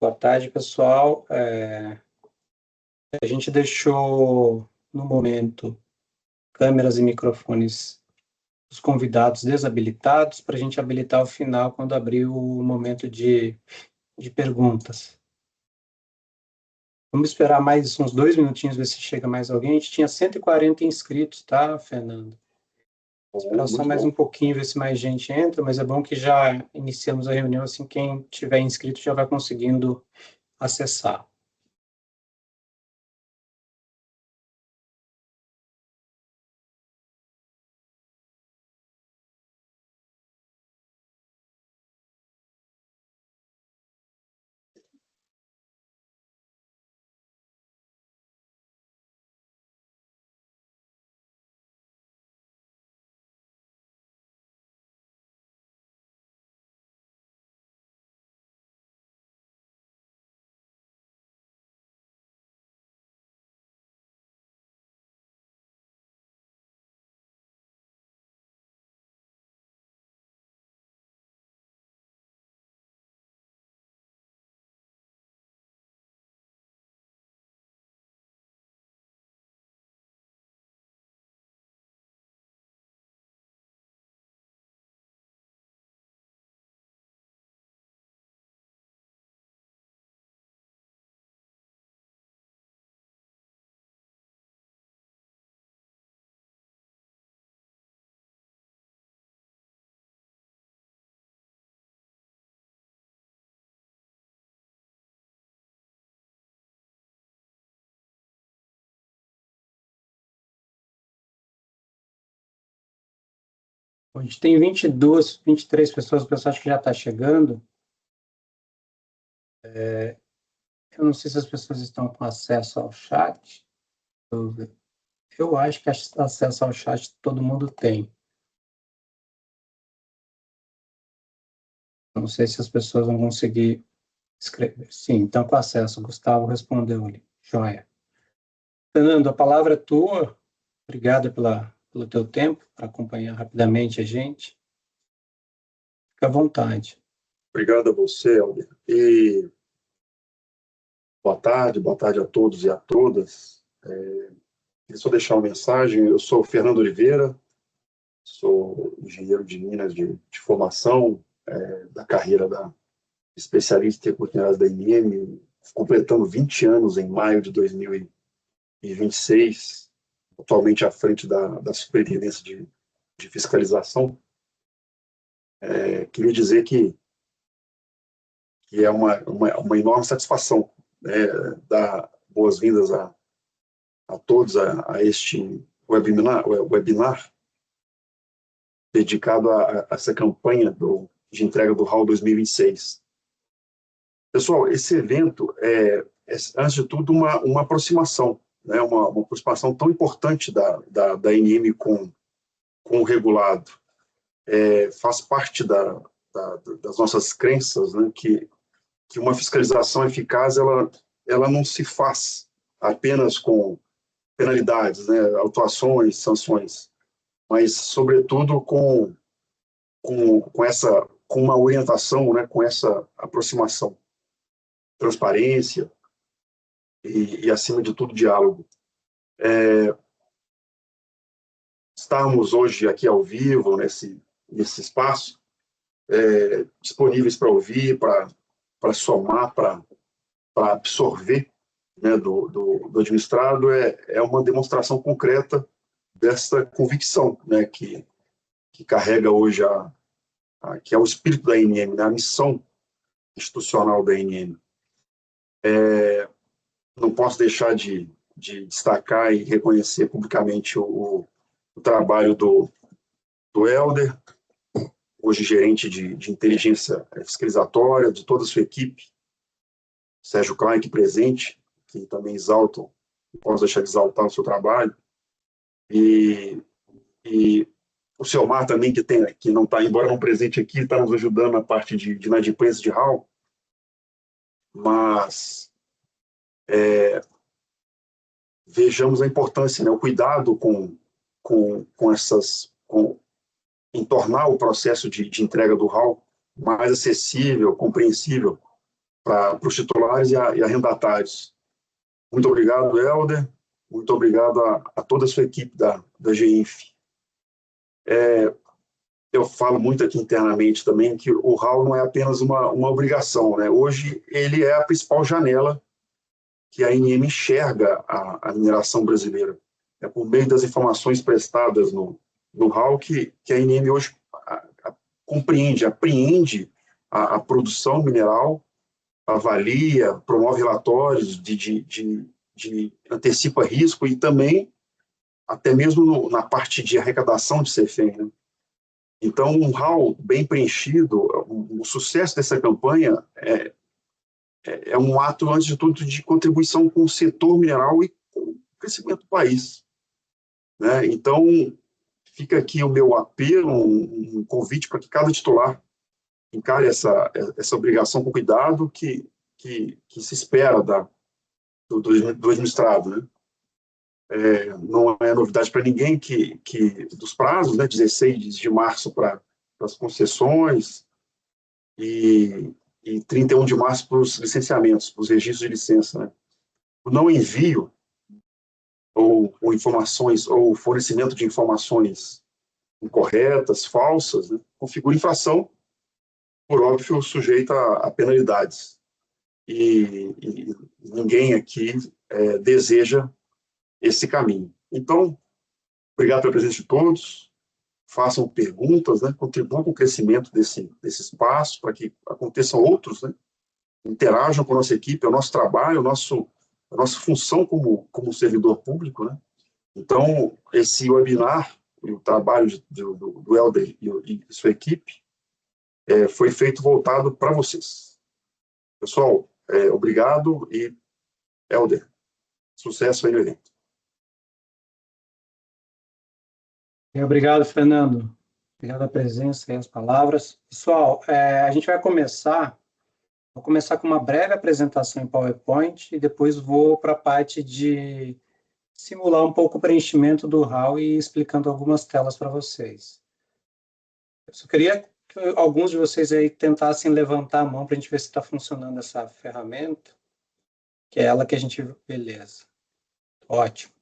Boa tarde, pessoal. A gente deixou, no momento, câmeras e microfones dos convidados desabilitados para a gente habilitar ao final, quando abrir o momento de perguntas. Vamos esperar mais uns 2 minutinhos, ver se chega mais alguém. A gente tinha 140 inscritos, tá, Fernando? Esperar só mais um pouquinho, ver se mais gente entra, mas é bom que já iniciamos a reunião, assim, quem tiver inscrito já vai conseguindo acessar. A gente tem 22, 23 pessoas, o pessoal acho que já está chegando. Eu não sei se as pessoas estão com acesso ao chat. Eu acho que acesso ao chat todo mundo tem. Não sei se as pessoas vão conseguir escrever. Sim, então com acesso. O Gustavo respondeu ali. Joia. Fernando, a palavra é tua. Obrigado pelo teu tempo para acompanhar rapidamente a gente. Fica à vontade. Obrigado a você, Helder. E boa tarde a todos e a todas. Queria só deixar uma mensagem. Eu sou o Fernando Oliveira, sou engenheiro de Minas de formação, da carreira da especialista em oportunidades da INEM, completando 20 anos em maio de 2026, atualmente à frente da Superintendência de Fiscalização. Queria dizer que é uma enorme satisfação, né, dar boas-vindas a todos a este webinar dedicado a essa campanha de entrega do HAL 2026. Pessoal, esse evento é antes de tudo, uma aproximação, né, uma aproximação tão importante da INEM com o regulado. Faz parte das nossas crenças, né, que uma fiscalização eficaz ela não se faz apenas com penalidades, né, autuações, sanções, mas sobretudo com uma orientação, né, com essa aproximação, transparência e acima de tudo diálogo. Estamos hoje aqui ao vivo nesse espaço, disponíveis para ouvir, para somar, para absorver, né, do administrado, é uma demonstração concreta dessa convicção, né, que carrega hoje que é o espírito da INEM, né, a missão institucional da INEM. Não posso deixar de destacar e reconhecer publicamente o trabalho do Helder, hoje gerente de inteligência fiscalizatória, de toda a sua equipe, Sérgio Klein, aqui presente, que também exaltam, não posso deixar de exaltar o seu trabalho, e o Selmar também, que não está, embora não presente aqui, está nos ajudando na parte de inadimplência de HAL, mas vejamos a importância, né, o cuidado em tornar o processo de entrega do HAL mais acessível, compreensível para os titulares e arrendatários. Muito obrigado, Helder. Muito obrigado a toda a sua equipe da GINF. Eu falo muito aqui internamente também que o RAL não é apenas uma obrigação, né? Hoje, ele é a principal janela que a ANM enxerga a mineração brasileira. É por meio das informações prestadas no RAL que a ANM hoje compreende, apreende a produção mineral, avalia, promove relatórios de antecipa risco e também, até mesmo na parte de arrecadação de CEFEM, né? Então, um RAL bem preenchido, o sucesso dessa campanha é um ato, antes de tudo, de contribuição com o setor mineral e com o crescimento do país, né? Então, fica aqui o meu apelo, um convite para que cada titular encare essa obrigação com cuidado que se espera do administrado, né? Não é novidade para ninguém que dos prazos, né, 16 de março para as concessões e 31 de março para os licenciamentos, para os registros de licença, né? O não envio ou informações, ou fornecimento de informações incorretas, falsas, né, configura infração, por óbvio, sujeita a penalidades. E ninguém aqui deseja esse caminho. Então, obrigado pela presença de todos, façam perguntas, né, contribuam com o crescimento desse espaço, para que aconteçam outros, né, interajam com a nossa equipe, é o nosso trabalho, a nossa função como servidor público, né. Então, esse webinar, e o trabalho do Helder e sua equipe, foi feito voltado para vocês. Pessoal, obrigado e, Helder, sucesso aí no evento. Obrigado, Fernando. Obrigado pela presença e as palavras. Pessoal, a gente vai começar. Vou começar com uma breve apresentação em PowerPoint e depois vou para a parte de simular um pouco o preenchimento do RAL e explicando algumas telas para vocês. Eu só queria que alguns de vocês aí tentassem levantar a mão para a gente ver se está funcionando essa ferramenta, que é ela que a gente... Beleza. Ótimo.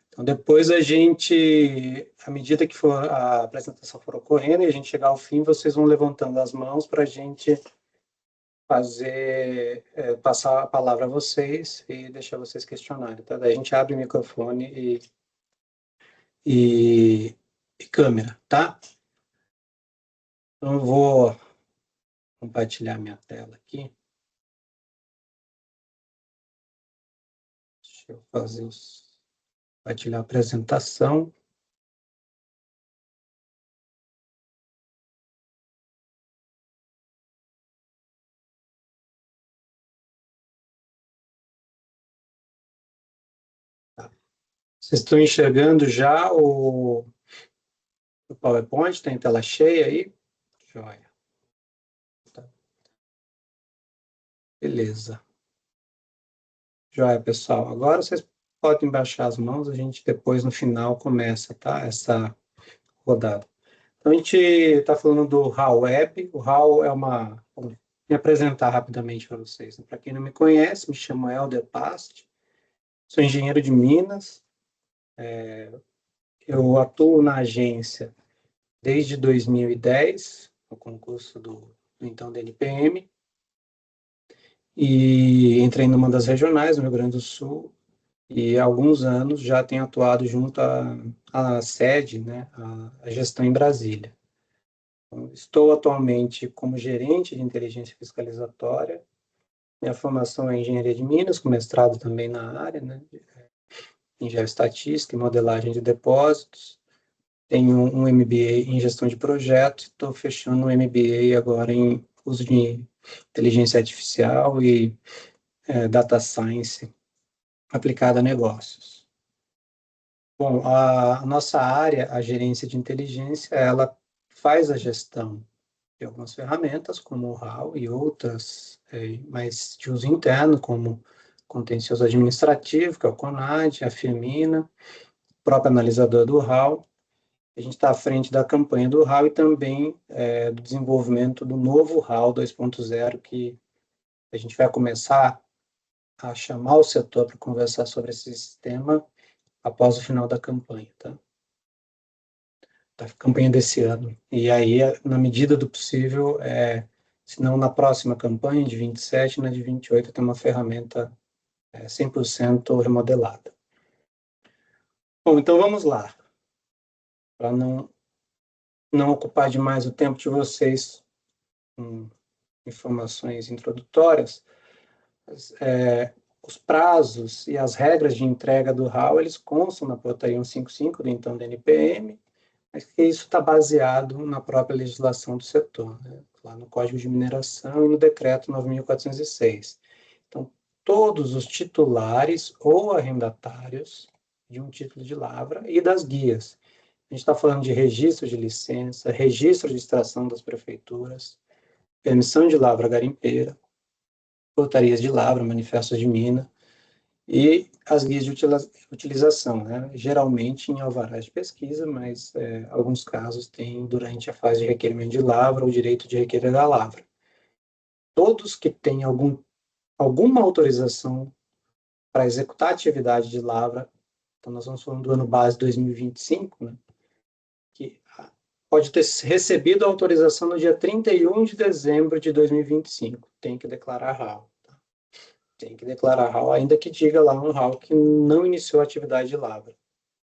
Então, depois a gente, à medida que for a apresentação for ocorrendo e a gente chegar ao fim, vocês vão levantando as mãos para a gente passar a palavra a vocês e deixar vocês questionarem, tá? Daí a gente abre o microfone e câmera, tá? Então, eu vou compartilhar minha tela aqui. Deixa eu compartilhar a apresentação. Tá. Vocês estão enxergando já o PowerPoint? Tem tela cheia aí? Joia. Tá. Beleza. Joia, pessoal. Agora vocês podem baixar as mãos, a gente depois no final começa, tá? Essa rodada. Então, a gente está falando do RAL Web. O RAL é uma... Vou me apresentar rapidamente para vocês. Para quem não me conhece, me chamo Helder Past, sou engenheiro de Minas. Eu atuo na agência desde 2010, no concurso do então DNPM, e entrei numa das regionais, no Rio Grande do Sul, e há alguns anos já tenho atuado junto à sede, né, a gestão em Brasília. Então, estou atualmente como gerente de inteligência fiscalizatória. Minha formação é em engenharia de Minas, com mestrado também na área, né, em geoestatística e modelagem de depósitos. Tenho um MBA em gestão de projetos, estou fechando um MBA agora em uso de inteligência artificial e data science aplicada a negócios. Bom, a nossa área, a gerência de inteligência, ela faz a gestão de algumas ferramentas, como o RAL e outras, mas de uso interno, como contencioso administrativo, que é o CONAD, a Firmina, o próprio analisador do RAL. A gente está à frente da campanha do RAL e também do desenvolvimento do novo RAL 2.0, que A gente vai começar a chamar o setor para conversar sobre esse sistema após o final da campanha, tá? Da campanha desse ano. E aí, na medida do possível, se não na próxima campanha, de 27, na de 28, tem uma ferramenta 100% remodelada. Bom, então vamos lá. Para não ocupar demais o tempo de vocês com informações introdutórias, os prazos e as regras de entrega do RAW, eles constam na portaria 155 do então DNPM, mas que isso está baseado na própria legislação do setor, né? Lá no Código de Mineração e no Decreto 9.406. Então, todos os titulares ou arrendatários de um título de lavra e das guias. A gente está falando de registro de licença, registro de extração das prefeituras, permissão de lavra garimpeira, portarias de lavra, manifestos de mina e as guias de utilização, né? Geralmente em alvarás de pesquisa, mas alguns casos tem durante a fase de requerimento de lavra o direito de requerer da lavra. Todos que têm alguma autorização para executar atividade de lavra, então nós estamos falando do ano base 2025, né? Que pode ter recebido a autorização no dia 31 de dezembro de 2025, tem que declarar RAW. Tem que declarar RAW, ainda que diga lá um RAW que não iniciou a atividade de lavra.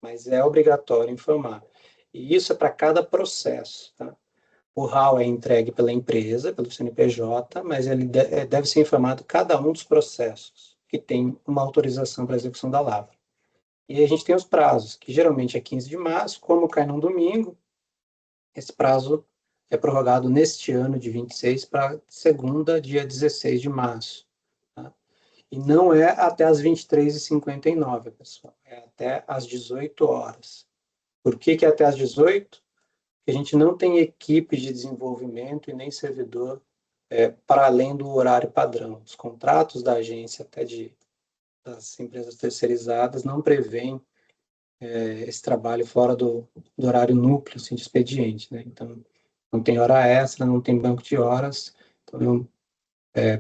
Mas é obrigatório informar. E isso é para cada processo, tá? O RAW é entregue pela empresa, pelo CNPJ, mas ele deve ser informado cada um dos processos que tem uma autorização para a execução da lavra. E aí a gente tem os prazos, que geralmente é 15 de março, como cai num domingo, esse prazo é prorrogado neste ano de 26 para segunda, dia 16 de março. E não é até as 23h59, pessoal. É até às 18 horas. Por que é até às 18? Porque a gente não tem equipe de desenvolvimento e nem servidor para além do horário padrão. Os contratos da agência, até das empresas terceirizadas, não prevêem esse trabalho fora do horário núcleo assim, de expediente, né? Então, não tem hora extra, não tem banco de horas. Então,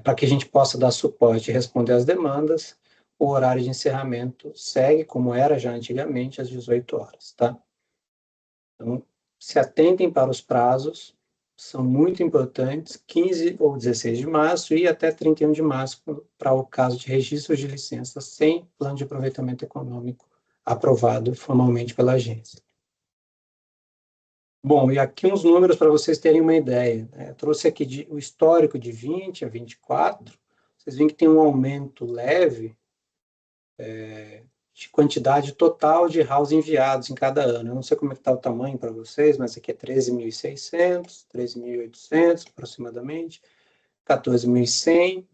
para que a gente possa dar suporte e responder às demandas, o horário de encerramento segue como era já antigamente, às 18 horas, tá? Então, se atentem para os prazos, são muito importantes, 15 ou 16 de março e até 31 de março, para o caso de registro de licença sem plano de aproveitamento econômico aprovado formalmente pela agência. Bom, e aqui uns números para vocês terem uma ideia. Eu trouxe aqui o histórico de 20 a 24, vocês veem que tem um aumento leve de quantidade total de RAWs enviados em cada ano. Eu não sei como é que está o tamanho para vocês, mas aqui é 13.600, 13.800 aproximadamente, 14.100,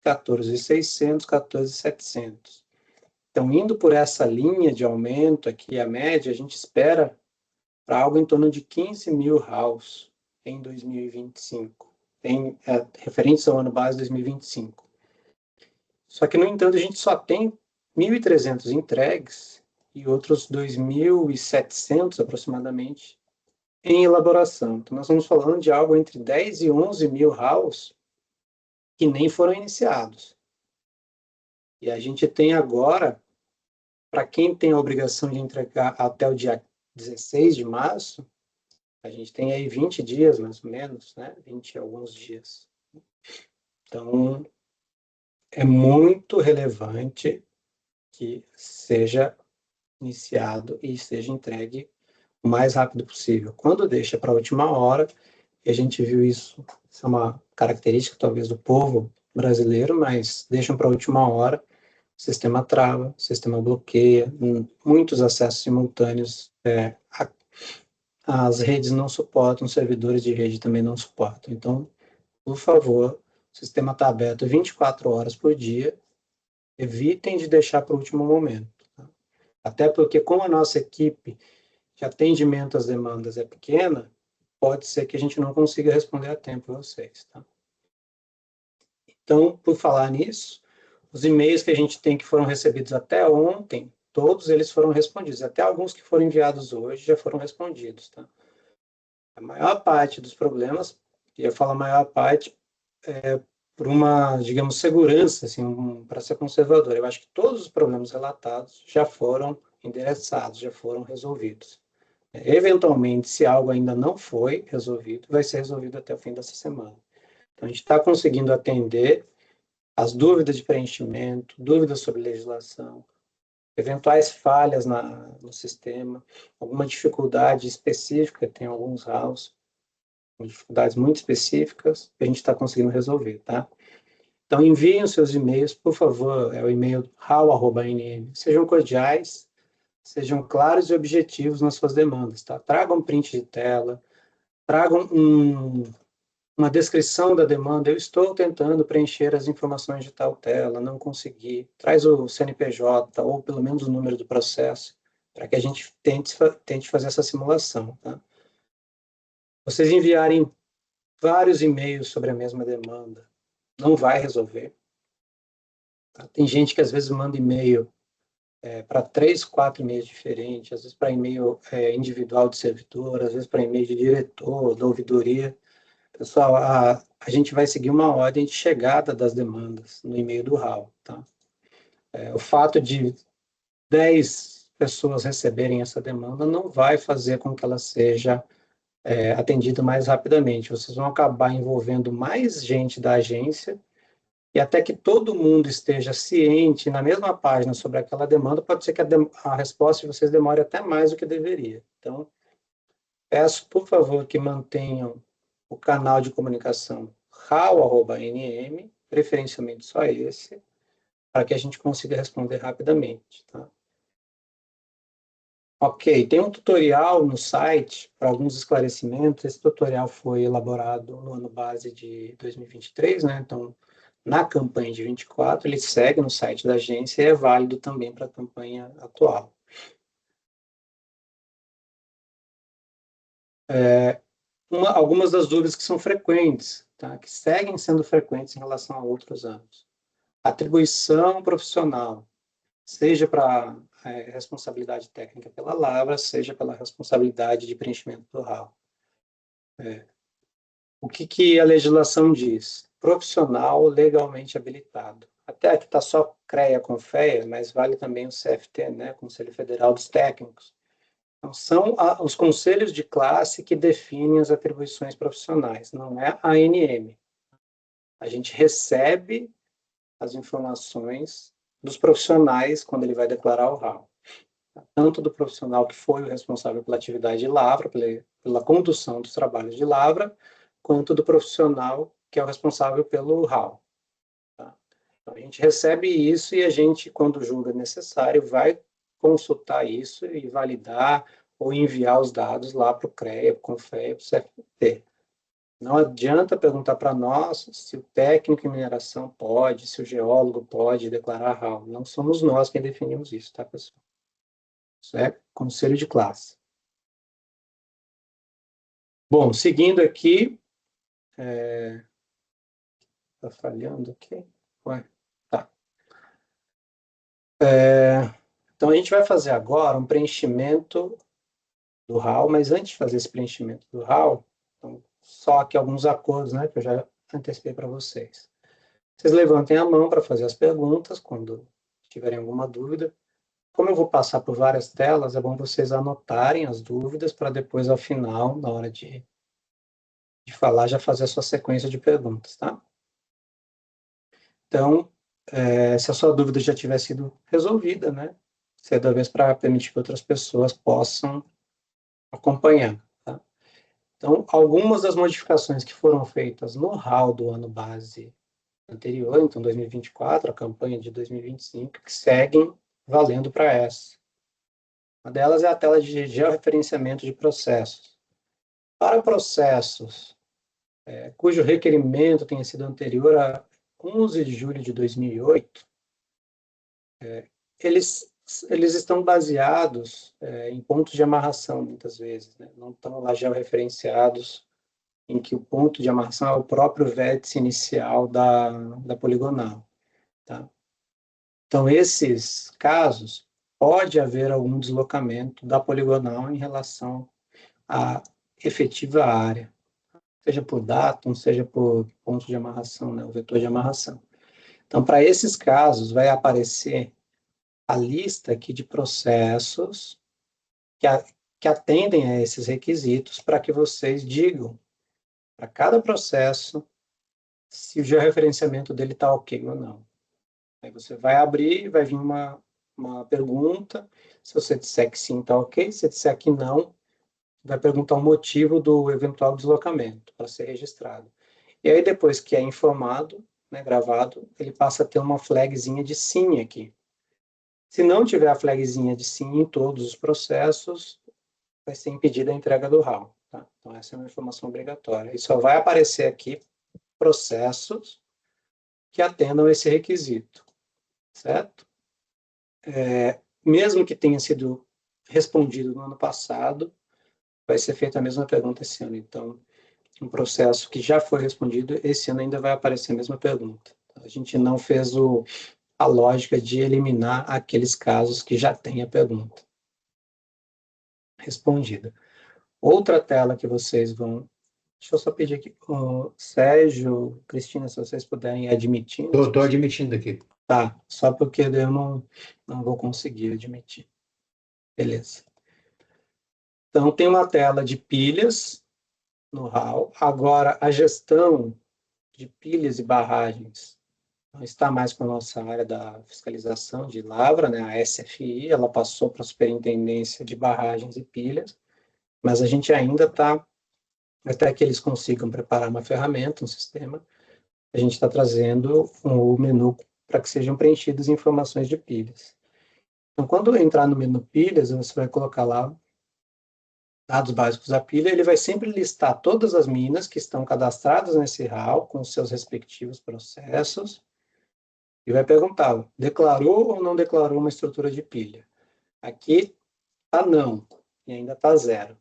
14.600, 14.700. Então, indo por essa linha de aumento aqui, a média, a gente espera para algo em torno de 15 mil RAWs em 2025, referentes ao ano base 2025. Só que, no entanto, a gente só tem 1.300 entregues e outros 2.700 aproximadamente em elaboração. Então, nós estamos falando de algo entre 10 e 11 mil RAWs que nem foram iniciados. E a gente tem agora, para quem tem a obrigação de entregar até o dia 16 de março, a gente tem aí 20 dias, mais ou menos, né? 20 e alguns dias. Então, é muito relevante que seja iniciado e seja entregue o mais rápido possível. Quando deixa para a última hora, e a gente viu isso é uma característica talvez do povo brasileiro, mas deixam para a última hora, o sistema trava, o sistema bloqueia, muitos acessos simultâneos, as redes não suportam, os servidores de rede também não suportam. Então, por favor, o sistema está aberto 24 horas por dia, evitem de deixar para o último momento. Tá? Até porque, como a nossa equipe de atendimento às demandas é pequena, pode ser que a gente não consiga responder a tempo a vocês. Tá? Então, por falar nisso, os e-mails que a gente tem que foram recebidos até ontem, todos eles foram respondidos. Até alguns que foram enviados hoje já foram respondidos. Tá? A maior parte dos problemas, e eu falo a maior parte, por uma, digamos, segurança, assim, para ser conservador. Eu acho que todos os problemas relatados já foram endereçados, já foram resolvidos. Eventualmente, se algo ainda não foi resolvido, vai ser resolvido até o fim dessa semana. Então, a gente está conseguindo atender as dúvidas de preenchimento, dúvidas sobre legislação, eventuais falhas no sistema, alguma dificuldade específica, tem alguns RAUs, dificuldades muito específicas, que a gente está conseguindo resolver, tá? Então, enviem os seus e-mails, por favor, é o e-mail hal@nm. Sejam cordiais, sejam claros e objetivos nas suas demandas, tá? Tragam print de tela, tragam uma descrição da demanda. Eu estou tentando preencher as informações de tal tela, não consegui. Traz o CNPJ, ou pelo menos o número do processo, para que a gente tente fazer essa simulação, tá? Vocês enviarem vários e-mails sobre a mesma demanda, não vai resolver. Tá? Tem gente que às vezes manda e-mail para 3, 4 e-mails diferentes, às vezes para e-mail individual de servidor, às vezes para e-mail de diretor, da ouvidoria. Pessoal, a gente vai seguir uma ordem de chegada das demandas no e-mail do RAL. Tá? O fato de 10 pessoas receberem essa demanda não vai fazer com que ela seja atendida mais rapidamente. Vocês vão acabar envolvendo mais gente da agência, e até que todo mundo esteja ciente na mesma página sobre aquela demanda, pode ser que a resposta de vocês demore até mais do que deveria. Então, peço, por favor, que mantenham o canal de comunicação hal@nm, preferencialmente só esse, para que a gente consiga responder rapidamente. Tá? Ok, tem um tutorial no site para alguns esclarecimentos. Esse tutorial foi elaborado no ano base de 2023, né? Então, na campanha de 24, ele segue no site da agência e é válido também para a campanha atual. Algumas das dúvidas que são frequentes, tá? Que seguem sendo frequentes em relação a outros anos. Atribuição profissional, seja para responsabilidade técnica pela Lavra, seja pela responsabilidade de preenchimento do RAL. O que a legislação diz? Profissional legalmente habilitado. Até aqui está só CREA com FEA, mas vale também o CFT, né, Conselho Federal dos Técnicos. Então, são os conselhos de classe que definem as atribuições profissionais, não é a ANM. A gente recebe as informações dos profissionais quando ele vai declarar o RAL. Tanto do profissional que foi o responsável pela atividade de lavra, pela condução dos trabalhos de lavra, quanto do profissional que é o responsável pelo RAL. Tá? Então, a gente recebe isso e a gente, quando julga necessário, vai consultar isso e validar ou enviar os dados lá para o CREA, para o CONFEA, para o CFT. Não adianta perguntar para nós se o técnico em mineração pode, se o geólogo pode declarar RAL. Não somos nós quem definimos isso, tá, pessoal? Isso é conselho de classe. Bom, seguindo aqui, tá falhando aqui? Ué, tá. Então, a gente vai fazer agora um preenchimento do RAL, mas antes de fazer esse preenchimento do RAL, então, só aqui alguns acordos, né, que eu já antecipei para vocês. Vocês levantem a mão para fazer as perguntas, quando tiverem alguma dúvida. Como eu vou passar por várias telas, é bom vocês anotarem as dúvidas para depois, ao final, na hora de falar, já fazer a sua sequência de perguntas, tá? Então, se a sua dúvida já tiver sido resolvida, né, você da vez para permitir que outras pessoas possam acompanhar, tá? Então, algumas das modificações que foram feitas no RAL do ano base anterior, então 2024, a campanha de 2025, que seguem valendo para essa. Uma delas é a tela de georreferenciamento de processos. Para processos cujo requerimento tenha sido anterior a 11 de julho de 2008, eles estão baseados em pontos de amarração, muitas vezes, né? Não estão lá georreferenciados em que o ponto de amarração é o próprio vértice inicial da poligonal. Tá? Então, esses casos, pode haver algum deslocamento da poligonal em relação à efetiva área. seja por datum, seja por ponto de amarração, né, o vetor de amarração. Então, para esses casos, vai aparecer a lista aqui de processos que atendem a esses requisitos para que vocês digam para cada processo se o georreferenciamento dele está ok ou não. Aí você vai abrir, vai vir uma pergunta, se você disser que sim, está ok, se disser que não, vai perguntar o motivo do eventual deslocamento para ser registrado. E aí depois que é informado, né, gravado, ele passa a ter uma flagzinha de sim aqui. Se não tiver a flagzinha de sim em todos os processos, vai ser impedida a entrega do RAW. Tá? Então, essa é uma informação obrigatória. E só vai aparecer aqui processos que atendam esse requisito, certo? Mesmo que tenha sido respondido no ano passado, vai ser feita a mesma pergunta esse ano. Então, um processo que já foi respondido, esse ano ainda vai aparecer a mesma pergunta. A gente não fez a lógica de eliminar aqueles casos que já têm a pergunta respondida. Outra tela que vocês vão... Deixa eu só pedir aqui, Sérgio, Cristina, se vocês puderem admitir. Estou admitindo aqui. Tá, só porque eu não vou conseguir admitir. Beleza. Então, tem uma tela de pilhas no RAW. Agora, a gestão de pilhas e barragens não está mais com a nossa área da fiscalização de lavra, né, a SFI, ela passou para a Superintendência de Barragens e Pilhas, mas a gente ainda está, até que eles consigam preparar uma ferramenta, um sistema, a gente está trazendo o menu para que sejam preenchidas informações de pilhas. Então, quando entrar no menu pilhas, você vai colocar lá dados básicos da pilha, ele vai sempre listar todas as minas que estão cadastradas nesse RAW, com os seus respectivos processos, e vai perguntar, declarou ou não declarou uma estrutura de pilha? Aqui está não, e ainda está zero.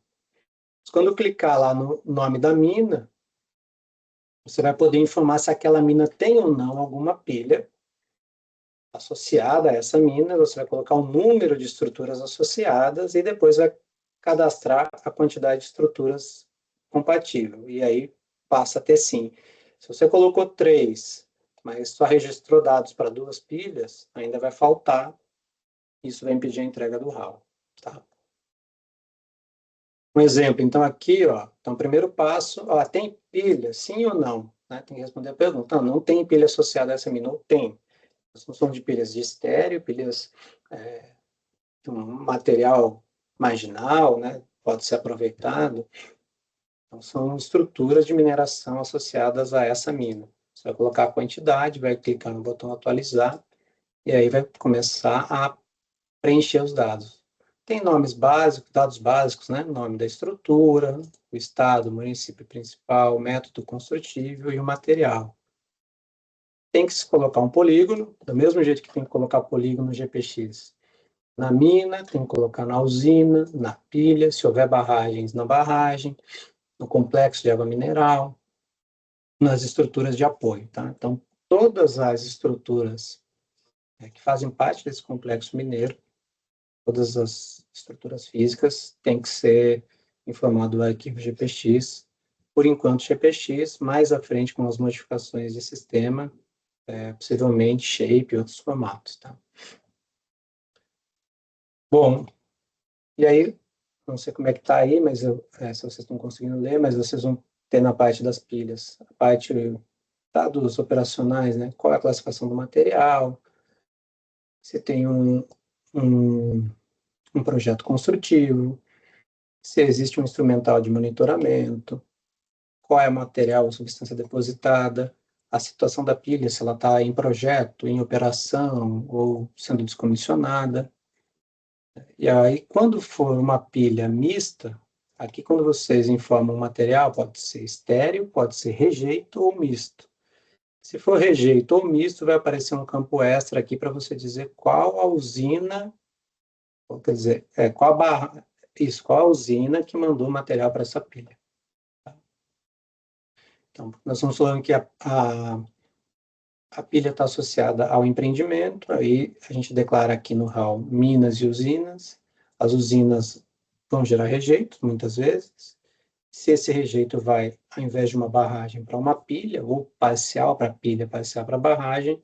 Mas quando eu clicar lá no nome da mina, você vai poder informar se aquela mina tem ou não alguma pilha associada a essa mina, você vai colocar um número de estruturas associadas e depois vai cadastrar a quantidade de estruturas compatível. E aí passa a ter sim. Se você colocou 3, mas só registrou dados para 2 pilhas, ainda vai faltar. Isso vai impedir a entrega do RAW. Tá? Um exemplo, então aqui, ó, então, primeiro passo, ó, tem pilha, sim ou não? Né? Tem que responder a pergunta. Não tem pilha associada a essa mina, ou tem. Nós não somos de pilhas de estéreo, pilhas de um material marginal, né? Pode ser aproveitado. Então, são estruturas de mineração associadas a essa mina. Você vai colocar a quantidade, vai clicar no botão atualizar, e aí vai começar a preencher os dados. Tem nomes básicos, dados básicos, né? Nome da estrutura, o estado, o município principal, o método construtivo e o material. Tem que se colocar um polígono, do mesmo jeito que tem que colocar polígono no GPX. Na mina, tem que colocar na usina, na pilha, se houver barragens, na barragem, no complexo de água mineral, nas estruturas de apoio. Tá? Então, todas as estruturas que fazem parte desse complexo mineiro, todas as estruturas físicas, têm que ser informado no arquivo GPX, por enquanto GPX, mais à frente com as modificações de sistema, possivelmente Shape e outros formatos. Tá? Bom, e aí, não sei como é que está aí, mas se vocês estão conseguindo ler, mas vocês vão ter na parte das pilhas, a parte dados operacionais, né? Qual é a classificação do material, se tem um projeto construtivo, se existe um instrumental de monitoramento, qual é o material ou substância depositada, a situação da pilha, se ela está em projeto, em operação ou sendo descomissionada. E aí, quando for uma pilha mista, aqui quando vocês informam o material, pode ser estéreo, pode ser rejeito ou misto. Se for rejeito ou misto, vai aparecer um campo extra aqui para você dizer qual a usina, quer dizer, qual a usina que mandou o material para essa pilha. Então, nós estamos falando que a pilha está associada ao empreendimento, aí a gente declara aqui no RAW minas e usinas. As usinas vão gerar rejeito, muitas vezes. se esse rejeito vai, ao invés de uma barragem, para uma pilha, ou parcial para pilha, parcial para barragem,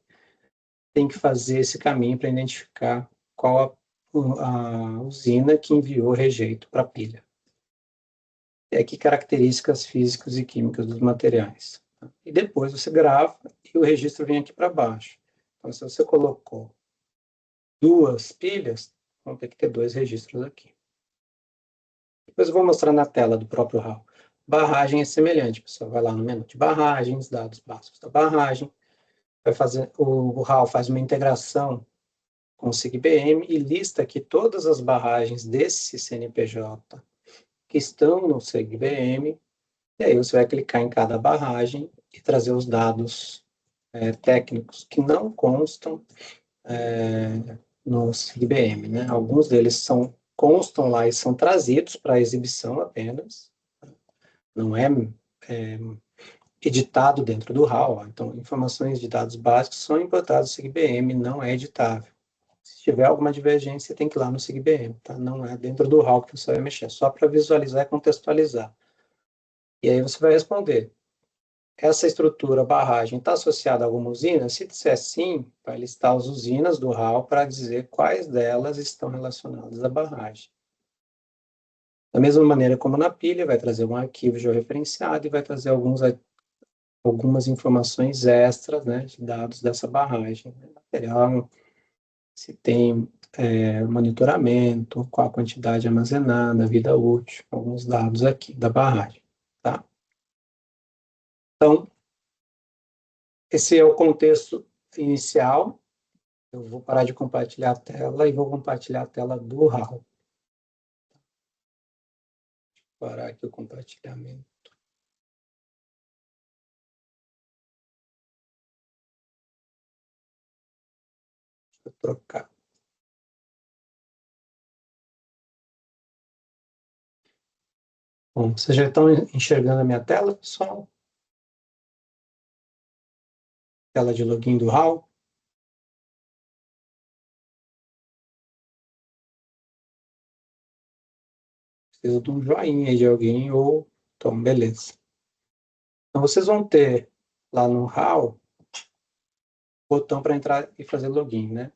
tem que fazer esse caminho para identificar qual a usina que enviou o rejeito para a pilha. E aqui características físicas e químicas dos materiais. E depois você grava e o registro vem aqui para baixo. Então, se você colocou 2 pilhas, vão ter que ter 2 registros aqui. Depois eu vou mostrar na tela do próprio RAL. Barragem é semelhante, pessoal. Vai lá no menu de barragens, dados básicos da barragem. Vai fazer, o RAL faz uma integração com o SIGBM e lista aqui todas as barragens desse CNPJ que estão no SIGBM. E aí você vai clicar em cada barragem e trazer os dados técnicos que não constam no SIGBM, né? Alguns deles constam lá e são trazidos para exibição apenas, não é editado dentro do RAW. Então, informações de dados básicos são importadas no SIGBM, não é editável. Se tiver alguma divergência, tem que ir lá no SIGBM, tá? Não é dentro do RAW que você vai mexer, só para visualizar e contextualizar. E aí você vai responder, essa estrutura, barragem, está associada a alguma usina? Se disser sim, vai listar as usinas do RAW para dizer quais delas estão relacionadas à barragem. Da mesma maneira como na pilha, vai trazer um arquivo georreferenciado e vai trazer algumas informações extras, né, de dados dessa barragem. Material, se tem monitoramento, qual a quantidade armazenada, vida útil, alguns dados aqui da barragem. Tá? Então, esse é o contexto inicial. Eu vou parar de compartilhar a tela e vou compartilhar a tela do RAW. Vou parar aqui o compartilhamento. Deixa eu trocar. Bom, vocês já estão enxergando a minha tela, pessoal? Tela de login do RAW. Preciso de um joinha de alguém ou... Então, beleza. Então, vocês vão ter lá no RAW botão para entrar e fazer login, né?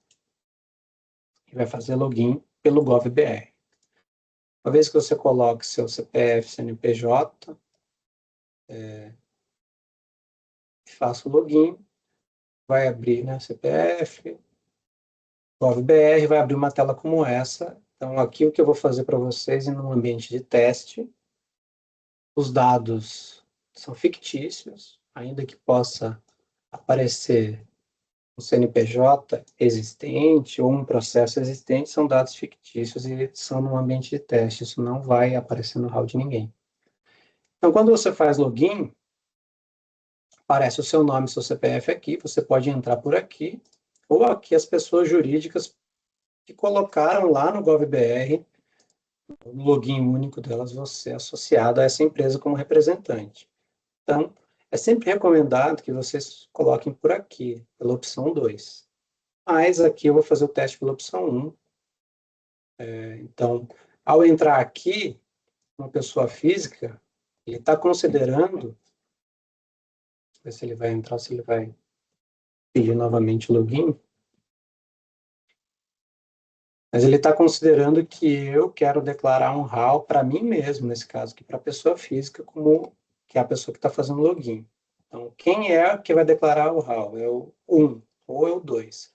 E vai fazer login pelo GovBR. Uma vez que você coloque seu CPF, CNPJ, faça o login, vai abrir, né, CPF, GovBR, vai abrir uma tela como essa. Então, aqui o que eu vou fazer para vocês em um ambiente de teste, os dados são fictícios, ainda que possa aparecer um CNPJ existente ou um processo existente, são dados fictícios e são num ambiente de teste, isso não vai aparecer no RAW de ninguém. Então, quando você faz login, aparece o seu nome e seu CPF aqui, você pode entrar por aqui, ou aqui as pessoas jurídicas que colocaram lá no GovBR, o login único delas, você é associado a essa empresa como representante. Então, é sempre recomendado que vocês coloquem por aqui, pela opção 2. Mas aqui eu vou fazer o teste pela opção 1. Então, ao entrar aqui, uma pessoa física, ele está considerando, ver se ele vai entrar, se ele vai pedir novamente o login, mas ele está considerando que eu quero declarar um RAW para mim mesmo, nesse caso, que para a pessoa física, como que é a pessoa que está fazendo login. Então, quem é que vai declarar o RAW? É o 1 ou é o 2.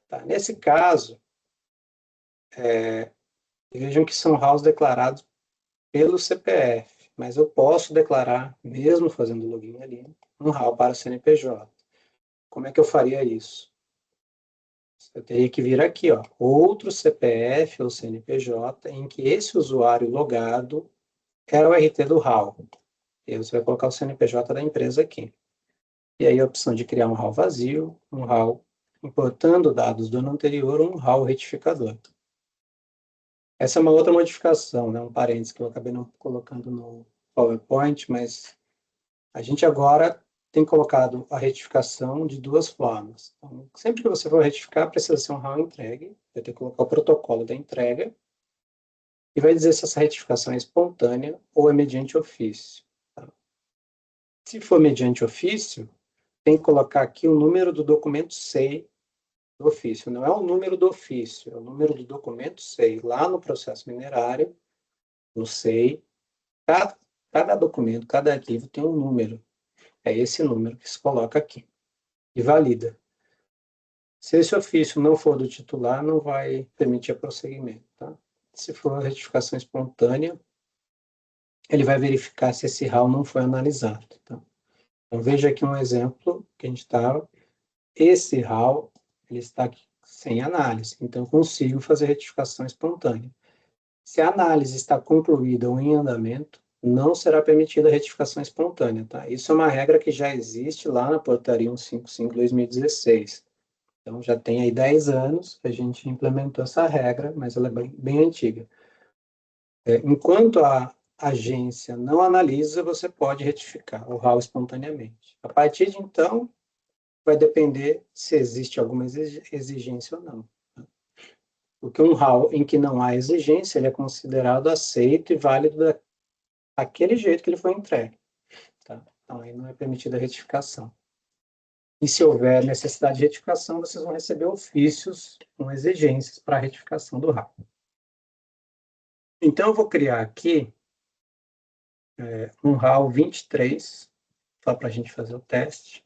Tá? Nesse caso, vejam que são RAWs declarados pelo CPF, mas eu posso declarar, mesmo fazendo login ali, um RAW para CNPJ. Como é que eu faria isso? Eu teria que vir aqui, ó, outro CPF ou CNPJ em que esse usuário logado era o RT do RAW. E aí você vai colocar o CNPJ da empresa aqui. E aí a opção de criar um RAW vazio, um RAW importando dados do ano anterior, um RAW retificador. Essa é uma outra modificação, né? Um parênteses que eu acabei não colocando no PowerPoint, mas a gente agora tem colocado a retificação de 2 formas. Então, sempre que você for retificar, precisa ser um RAW entregue, vai ter que colocar o protocolo da entrega, e vai dizer se essa retificação é espontânea ou é mediante ofício. Tá? Se for mediante ofício, tem que colocar aqui o número do documento SEI do ofício. Não é o número do ofício, é o número do documento SEI. Lá no processo minerário, no SEI, cada documento, cada arquivo tem um número. É esse número que se coloca aqui e valida. Se esse ofício não for do titular, não vai permitir prosseguimento. Tá? Se for retificação espontânea, ele vai verificar se esse RAW não foi analisado. Tá? Então, veja aqui um exemplo que a gente estava. Esse RAW ele está aqui sem análise, então eu consigo fazer retificação espontânea. Se a análise está concluída ou em andamento, não será permitida a retificação espontânea. Tá? Isso é uma regra que já existe lá na portaria 155/2016. Então, já tem aí 10 anos que a gente implementou essa regra, mas ela é bem antiga. Enquanto a agência não analisa, você pode retificar o RAW espontaneamente. A partir de então, vai depender se existe alguma exigência ou não. Porque um RAW em que não há exigência, ele é considerado aceito e válido daquele jeito que ele foi entregue. Tá? Então, aí não é permitida a retificação. E se houver necessidade de retificação, vocês vão receber ofícios com exigências para a retificação do RAW. Então, eu vou criar aqui um RAW 23, só para a gente fazer o teste,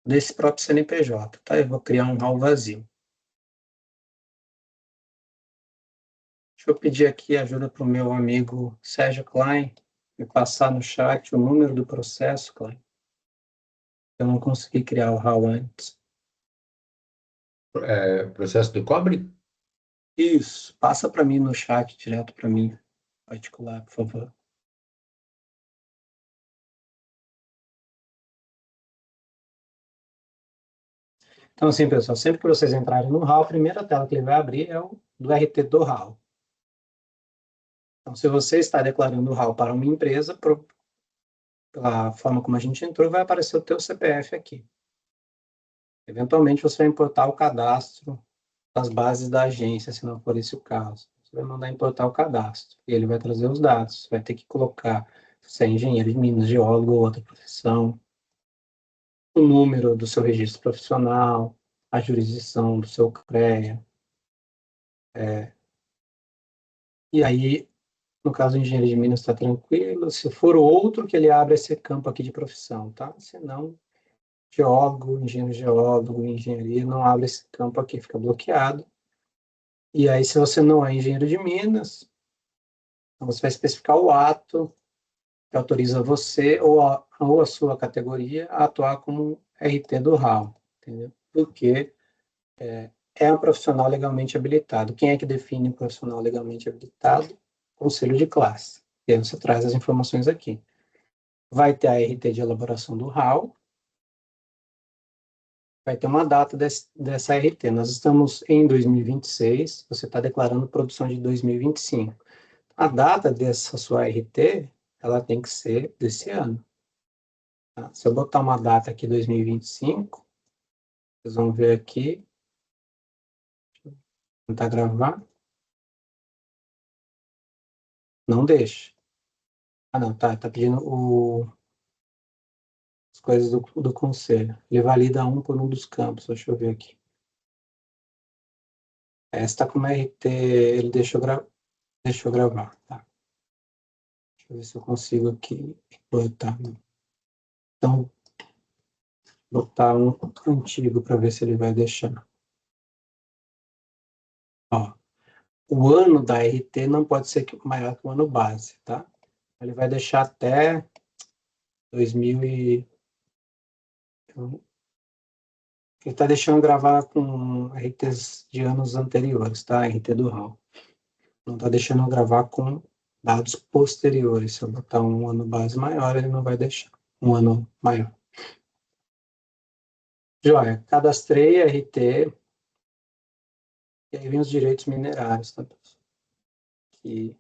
desse próprio CNPJ. Tá? Eu vou criar um RAW vazio. Deixa eu pedir aqui ajuda para o meu amigo Sérgio Klein, me passar no chat o número do processo, Klein. Eu não consegui criar o RAW antes. Processo do cobre? Isso, passa para mim no chat, direto para mim, particular, por favor. Então, assim, pessoal, sempre que vocês entrarem no RAW, a primeira tela que ele vai abrir é o do RT do RAW. Então, se você está declarando o RAW para uma empresa, pela forma como a gente entrou, vai aparecer o teu CPF aqui. Eventualmente, você vai importar o cadastro das bases da agência, se não for esse o caso. Você vai mandar importar o cadastro, e ele vai trazer os dados. Você vai ter que colocar se é engenheiro de minas, geólogo ou outra profissão, o número do seu registro profissional, a jurisdição do seu CREA. E aí, no caso do engenheiro de minas, está tranquilo. Se for o outro, que ele abre esse campo aqui de profissão, tá? Se não, geólogo, engenheiro geólogo, engenharia, não abre esse campo aqui, fica bloqueado. E aí, se você não é engenheiro de minas, então você vai especificar o ato que autoriza você ou a sua categoria a atuar como RT do RAW, entendeu? Porque é um profissional legalmente habilitado. Quem é que define um profissional legalmente habilitado? Conselho de classe. E aí você traz as informações aqui. Vai ter a RT de elaboração do RAW, vai ter uma data dessa RT. Nós estamos em 2026, você está declarando produção de 2025. A data dessa sua RT, ela tem que ser desse ano. Tá? Se eu botar uma data aqui, 2025, vocês vão ver aqui, vou tentar gravar, não deixa. Ah, não, tá pedindo as coisas do conselho. Ele valida um por um dos campos, deixa eu ver aqui. Essa está como RT, ele deixou gravar, tá? Deixa eu ver se eu consigo aqui botar. Então, botar um antigo para ver se ele vai deixar. Ó, o ano da RT não pode ser maior que o ano base, tá? Ele vai deixar até 2000 e... Ele está deixando gravar com RTs de anos anteriores, tá? RT do RAW. Não está deixando gravar com dados posteriores. Se eu botar um ano base maior, ele não vai deixar. Um ano maior. Joia, cadastrei RT, e aí vem os direitos minerários, tá, pessoal? Aqui,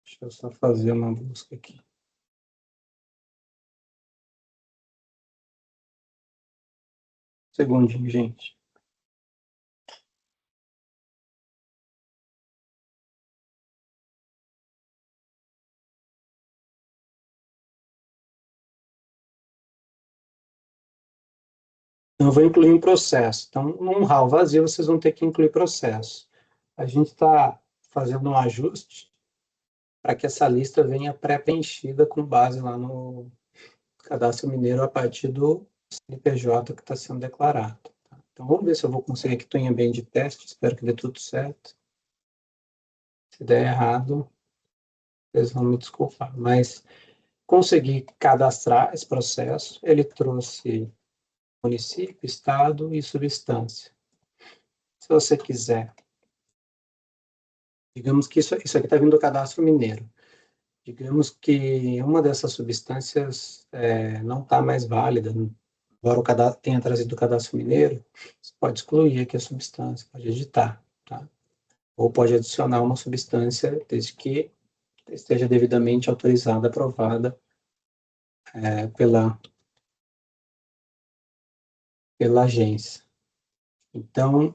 deixa eu só fazer uma busca aqui. Segundinho, gente. Então, eu vou incluir um processo. Então, num hall vazio, vocês vão ter que incluir processo. A gente está fazendo um ajuste para que essa lista venha pré-preenchida com base lá no Cadastro Mineiro a partir do CNPJ que está sendo declarado. Tá? Então, vamos ver se eu vou conseguir aqui em ambiente de teste. Espero que dê tudo certo. Se der errado, vocês vão me desculpar. Mas consegui cadastrar esse processo. Ele trouxe município, estado e substância. Se você quiser, digamos que isso aqui está vindo do Cadastro Mineiro. Digamos que uma dessas substâncias não está mais válida, embora o cadastro tenha trazido o Cadastro Mineiro, você pode excluir aqui a substância, pode editar, tá? Ou pode adicionar uma substância, desde que esteja devidamente autorizada, aprovada pela agência. Então,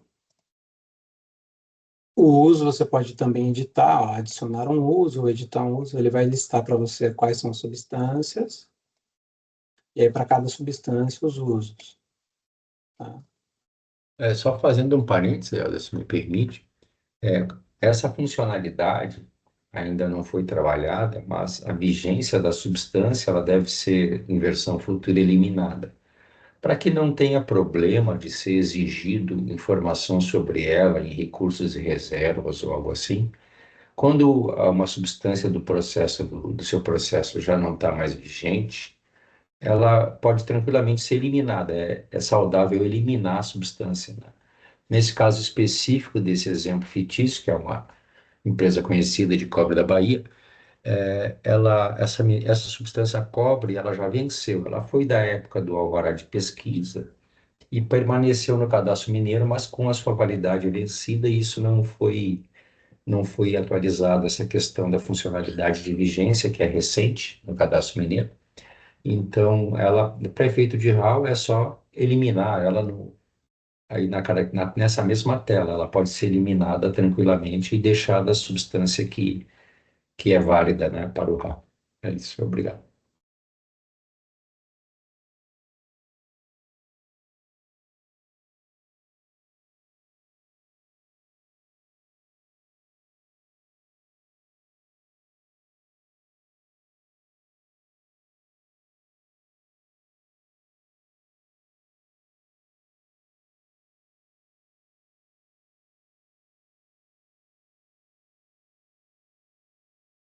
o uso você pode também editar, ó, adicionar um uso, ou editar um uso, ele vai listar para você quais são as substâncias, e aí para cada substância os usos. Tá? Só fazendo um parênteses, Helder, se me permite, é, essa funcionalidade ainda não foi trabalhada, mas a vigência da substância ela deve ser, em versão futura, eliminada, para que não tenha problema de ser exigido informação sobre ela em recursos e reservas ou algo assim. Quando uma substância do processo, do seu processo já não está mais vigente, ela pode tranquilamente ser eliminada. É saudável eliminar a substância, né? Nesse caso específico desse exemplo fictício, que é uma empresa conhecida de cobre da Bahia, essa substância cobre, ela já venceu. Ela foi da época do alvará de pesquisa e permaneceu no Cadastro Mineiro, mas com a sua validade vencida, e isso não foi atualizado, essa questão da funcionalidade de vigência, que é recente no Cadastro Mineiro. Então, para efeito de RAW, é só eliminar ela aí nessa mesma tela. Ela pode ser eliminada tranquilamente e deixada a substância que é válida, né, para o RAW. É isso, obrigado.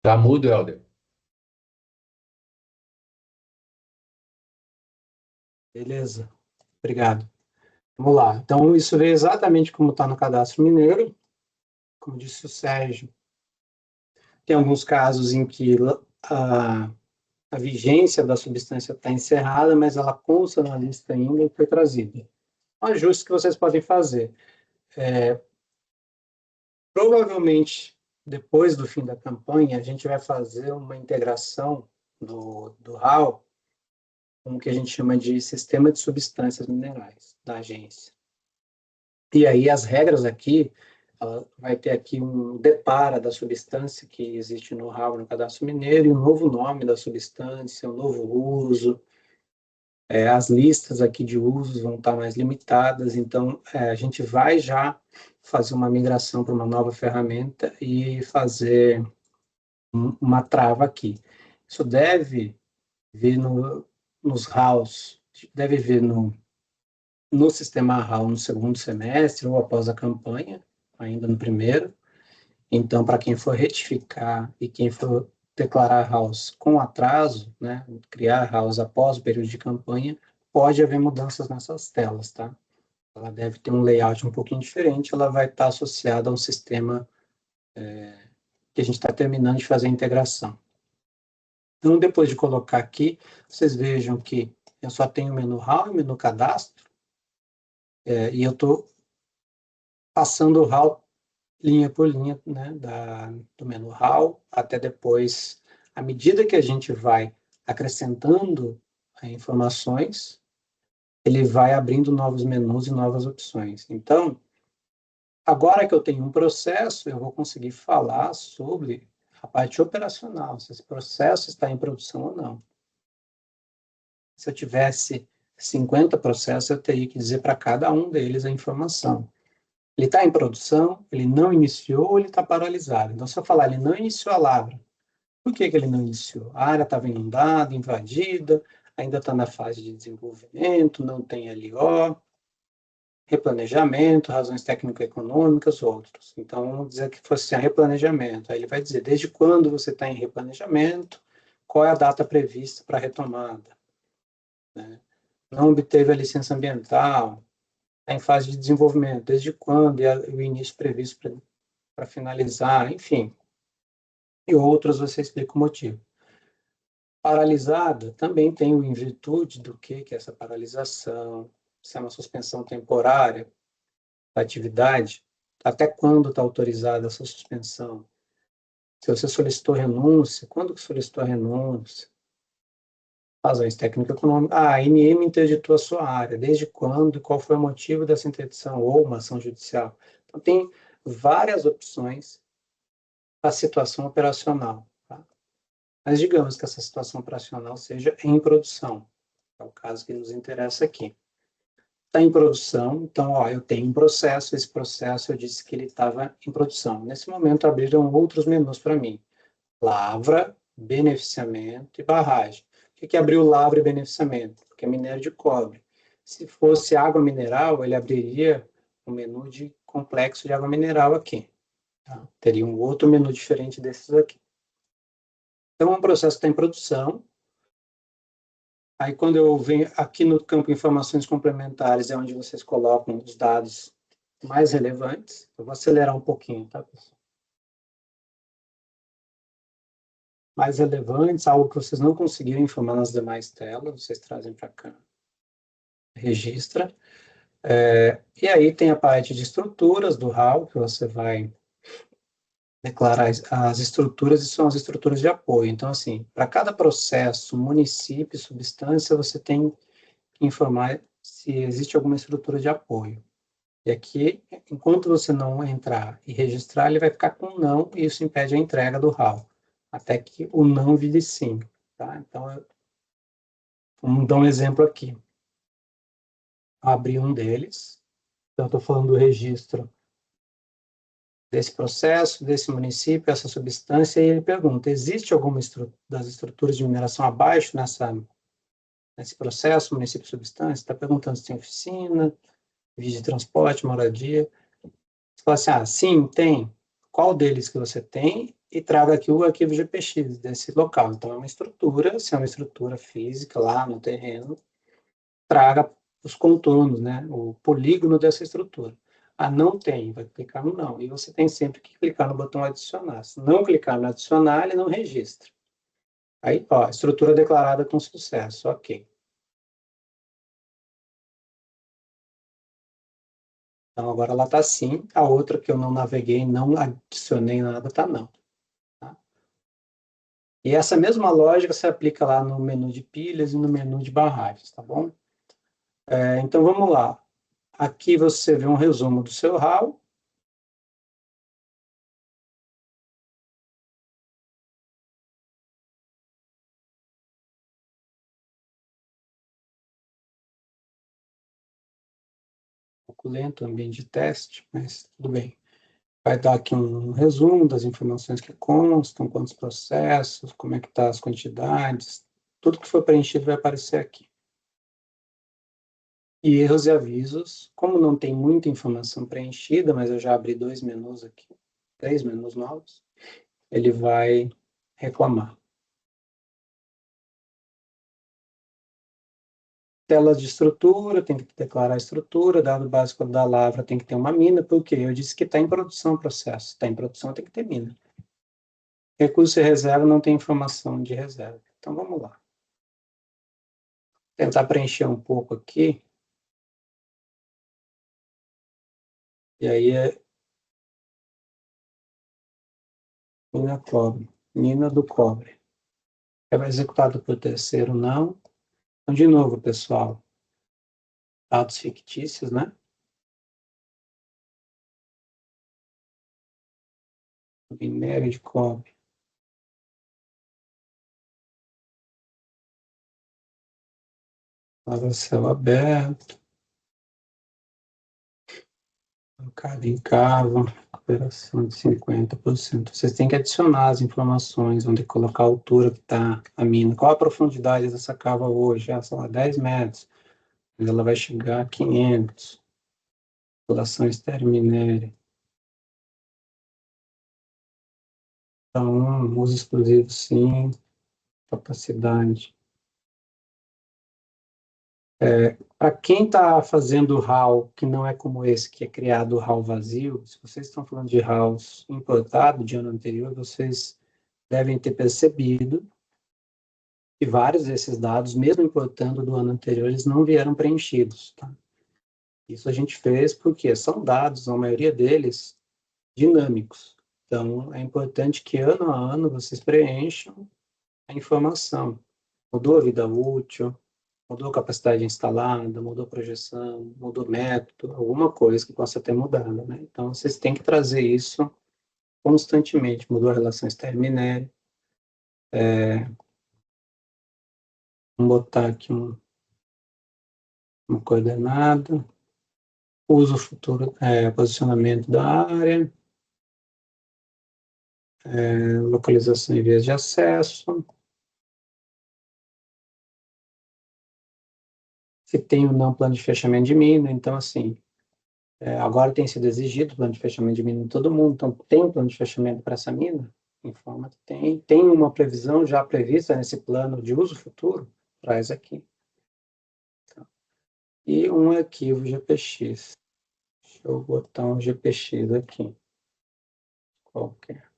Tá mudo, Helder? Beleza, obrigado. Vamos lá. Então, isso veio exatamente como está no Cadastro Mineiro. Como disse o Sérgio, tem alguns casos em que a vigência da substância está encerrada, mas ela consta na lista ainda e foi trazida. Um ajuste que vocês podem fazer. Provavelmente, depois do fim da campanha, a gente vai fazer uma integração do RAW com o que a gente chama de Sistema de Substâncias Minerais, da agência. E aí as regras aqui, ela vai ter aqui um depara da substância que existe no RAW, no Cadastro Mineiro, e um novo nome da substância, um novo uso. As listas aqui de usos vão estar mais limitadas, então a gente vai já fazer uma migração para uma nova ferramenta e fazer uma trava aqui. Isso deve vir nos RAWs, deve vir no sistema RAW no segundo semestre ou após a campanha, ainda no primeiro. Então, para quem for retificar e quem for declarar RAWs com atraso, né, criar RAWs após o período de campanha, pode haver mudanças nessas telas, tá? Ela deve ter um layout um pouquinho diferente, ela vai estar associada a um sistema que a gente está terminando de fazer a integração. Então, depois de colocar aqui, vocês vejam que eu só tenho o menu RAW e o menu cadastro, e eu estou passando o RAW linha por linha, né, do menu RAW até depois, à medida que a gente vai acrescentando informações, ele vai abrindo novos menus e novas opções. Então, agora que eu tenho um processo, eu vou conseguir falar sobre a parte operacional, se esse processo está em produção ou não. Se eu tivesse 50 processos, eu teria que dizer para cada um deles a informação. Ele está em produção, ele não iniciou ou ele está paralisado. Então, se eu falar, ele não iniciou a lavra, por que ele não iniciou? A área estava inundada, invadida, ainda está na fase de desenvolvimento, não tem LO, replanejamento, razões técnico-econômicas, outros. Então, vamos dizer que fosse assim, replanejamento. Aí ele vai dizer, desde quando você está em replanejamento, qual é a data prevista para a retomada, né? Não obteve a licença ambiental, está em fase de desenvolvimento, desde quando e o início previsto para finalizar, enfim. E outros você explica o motivo. Paralisada também tem o em virtude do que é essa paralisação, se é uma suspensão temporária da atividade, até quando está autorizada essa suspensão. Se você solicitou renúncia, quando que solicitou a renúncia? Razões técnico-econômicas. A ANM interditou a sua área. Desde quando e qual foi o motivo dessa interdição ou uma ação judicial? Então, tem várias opções para a situação operacional. Tá? Mas digamos que essa situação operacional seja em produção. É o caso que nos interessa aqui. Está em produção, então, ó, eu tenho um processo, esse processo eu disse que ele estava em produção. Nesse momento, abriram outros menus para mim. Lavra, beneficiamento e barragem. Por que abriu lavra e beneficiamento? Porque é minério de cobre. Se fosse água mineral, ele abriria um menu de complexo de água mineral aqui. Tá? Teria um outro menu diferente desses aqui. Então, o processo está em produção. Aí, quando eu venho aqui no campo informações complementares, é onde vocês colocam os dados mais relevantes. Eu vou acelerar um pouquinho, tá, pessoal? Mais relevantes, algo que vocês não conseguiram informar nas demais telas, vocês trazem para cá, registra. E aí tem a parte de estruturas do RAL, que você vai declarar as estruturas, e são as estruturas de apoio. Então, assim, para cada processo, município, substância, você tem que informar se existe alguma estrutura de apoio. E aqui, enquanto você não entrar e registrar, ele vai ficar com não, e isso impede a entrega do RAL, até que o não vire sim. Tá? Então, vamos dar um exemplo aqui. Abrir um deles. Então, estou falando do registro desse processo, desse município, essa substância, e ele pergunta, existe alguma das estruturas de mineração abaixo nesse processo, município substância? Está perguntando se tem oficina, via de transporte, moradia. Você fala assim, sim, tem. Qual deles que você tem? E traga aqui o arquivo GPX desse local. Então, é uma estrutura, se é uma estrutura física lá no terreno, traga os contornos, né? O polígono dessa estrutura. Não tem, vai clicar no não. E você tem sempre que clicar no botão adicionar. Se não clicar no adicionar, ele não registra. Aí, ó, estrutura declarada com sucesso, ok. Então, agora ela está sim. A outra que eu não naveguei, não adicionei nada, está não. Tá? E essa mesma lógica se aplica lá no menu de pilhas e no menu de barragens, tá bom? Então, vamos lá. Aqui você vê um resumo do seu RAW. Um pouco lento o ambiente de teste, mas tudo bem. Vai dar aqui um resumo das informações que constam, quantos processos, como é que estão as quantidades, tudo que for preenchido vai aparecer aqui. E erros e avisos, como não tem muita informação preenchida, mas eu já abri 2 menus aqui, 3 menus novos, ele vai reclamar. Tela de estrutura, tem que declarar a estrutura, dado básico da lavra tem que ter uma mina, porque eu disse que está em produção o processo, está em produção tem que ter mina. Recurso e reserva não tem informação de reserva. Então, vamos lá. Tentar preencher um pouco aqui. E aí é mina cobre, mina do cobre. É executado por terceiro, não. Então, de novo, pessoal, dados fictícios, né? Minério de cobre. Lava céu aberto. Bancada em cava. Operação de 50%. Vocês têm que adicionar as informações, onde colocar a altura que está a mina. Qual a profundidade dessa cava hoje? Ah, sei lá, 10 metros. Mas ela vai chegar a 500. População estéreo minério. Então, uso exclusivo, sim. Capacidade. Para quem está fazendo RAW, que não é como esse, que é criado RAW vazio, se vocês estão falando de RAWs importado de ano anterior, vocês devem ter percebido que vários desses dados, mesmo importando do ano anterior, eles não vieram preenchidos. Tá? Isso a gente fez porque são dados, a maioria deles, dinâmicos. Então, é importante que ano a ano vocês preencham a informação. Mudou a vida útil, mudou a capacidade instalada, mudou a projeção, mudou o método, alguma coisa que possa ter mudado, né? Então, vocês têm que trazer isso constantemente. Mudou a relação estéreo-minério. Vamos botar aqui uma coordenada. Uso futuro, posicionamento da área. Localização e vias de acesso. Se tem ou não plano de fechamento de mina, então, assim, agora tem sido exigido o plano de fechamento de mina em todo mundo, então tem um plano de fechamento para essa mina? Informa que tem. Tem uma previsão já prevista nesse plano de uso futuro? Traz aqui. Tá. E um arquivo GPX. Deixa eu botar um GPX aqui. Qualquer.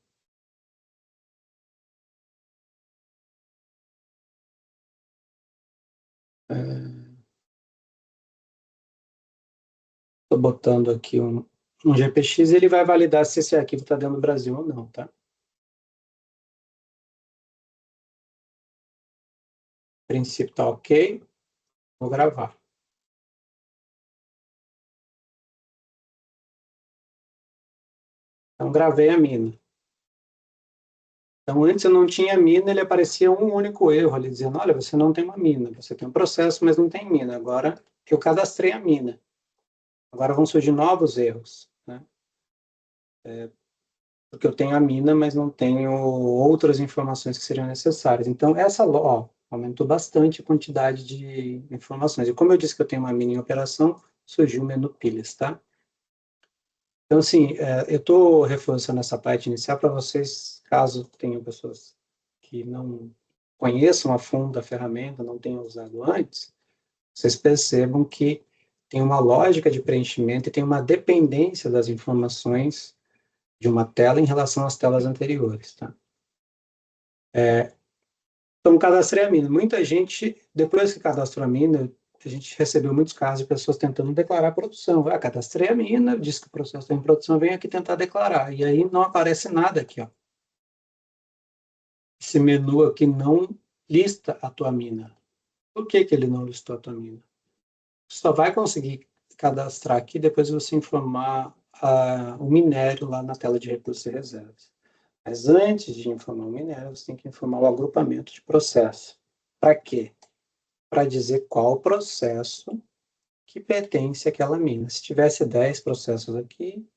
Estou botando aqui um GPX, ele vai validar se esse arquivo está dentro do Brasil ou não, tá? O princípio está ok. Vou gravar. Então, gravei a mina. Então, antes eu não tinha mina, ele aparecia um único erro ali, dizendo, olha, você não tem uma mina, você tem um processo, mas não tem mina. Agora, eu cadastrei a mina. Agora vão surgir novos erros, né? Porque eu tenho a mina, mas não tenho outras informações que seriam necessárias. Então, aumentou bastante a quantidade de informações. E como eu disse que eu tenho uma mina em operação, surgiu o menu pilhas, tá? Então, assim, eu estou reforçando essa parte inicial para vocês, caso tenham pessoas que não conheçam a fundo a ferramenta, não tenham usado antes, vocês percebam que tem uma lógica de preenchimento e tem uma dependência das informações de uma tela em relação às telas anteriores, tá? Então, cadastrei a mina. Muita gente, depois que cadastrou a mina, a gente recebeu muitos casos de pessoas tentando declarar a produção. Ah, cadastrei a mina, disse que o processo está em produção, vem aqui tentar declarar. E aí não aparece nada aqui, ó. Esse menu aqui não lista a tua mina. Por que que ele não listou a tua mina? Você só vai conseguir cadastrar aqui depois de você informar o minério lá na tela de recursos e reservas. Mas antes de informar o minério, você tem que informar o agrupamento de processo. Para quê? Para dizer qual processo que pertence àquela mina. Se tivesse 10 processos aqui,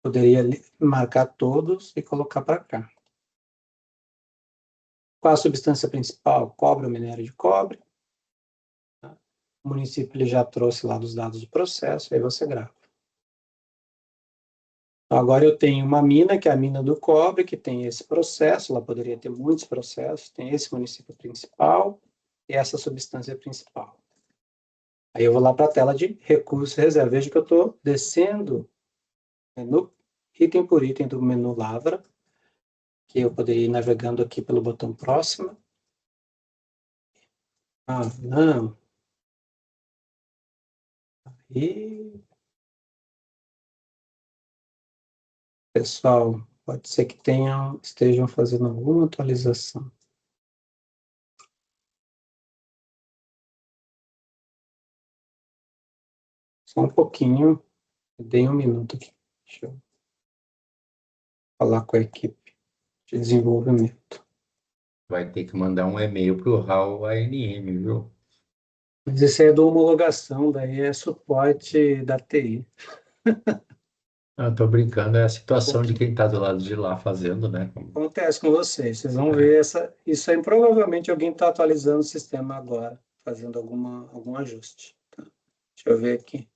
poderia marcar todos e colocar para cá. Qual a substância principal? Cobre ou minério de cobre. Tá? O município ele já trouxe lá dos dados do processo, aí você grava. Agora eu tenho uma mina, que é a mina do cobre, que tem esse processo, ela poderia ter muitos processos, tem esse município principal e essa substância principal. Aí eu vou lá para a tela de recursos e reserva. Veja que eu estou descendo no item por item do menu Lavra, que eu poderia ir navegando aqui pelo botão próximo. Ah, não. E pessoal, pode ser que estejam fazendo alguma atualização. Só um pouquinho, dei um minuto aqui. Deixa eu falar com a equipe de desenvolvimento. Vai ter que mandar um e-mail para o RAW ANM, viu? Mas esse aí é do homologação, daí é suporte da TI. Eu tô brincando, é a situação de quem está do lado de lá fazendo, né? Acontece com vocês, vocês vão É. ver isso aí, provavelmente alguém está atualizando o sistema agora, fazendo algum ajuste. Tá? Deixa eu ver aqui.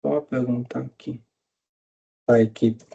Só perguntar aqui para a equipe.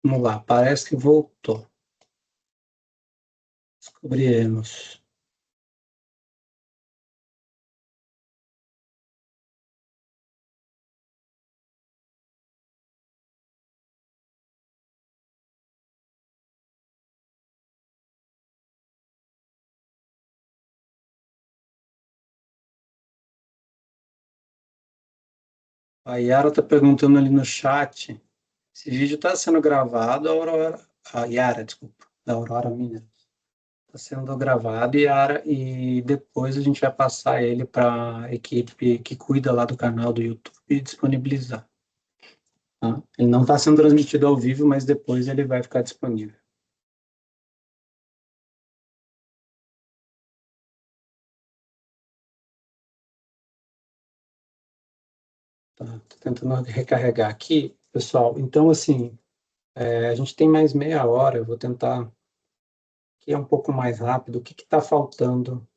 Vamos lá, parece que voltou. Descobriremos. A Yara está perguntando ali no chat. Esse vídeo está sendo gravado, a Yara, desculpa, da Aurora Minas. Está sendo gravado, Yara, e depois a gente vai passar ele para a equipe que cuida lá do canal do YouTube e disponibilizar. Tá? Ele não está sendo transmitido ao vivo, mas depois ele vai ficar disponível. Tá? Tô tentando recarregar aqui, pessoal. Então, assim, a gente tem mais meia hora, eu vou tentar que é um pouco mais rápido. O que está faltando?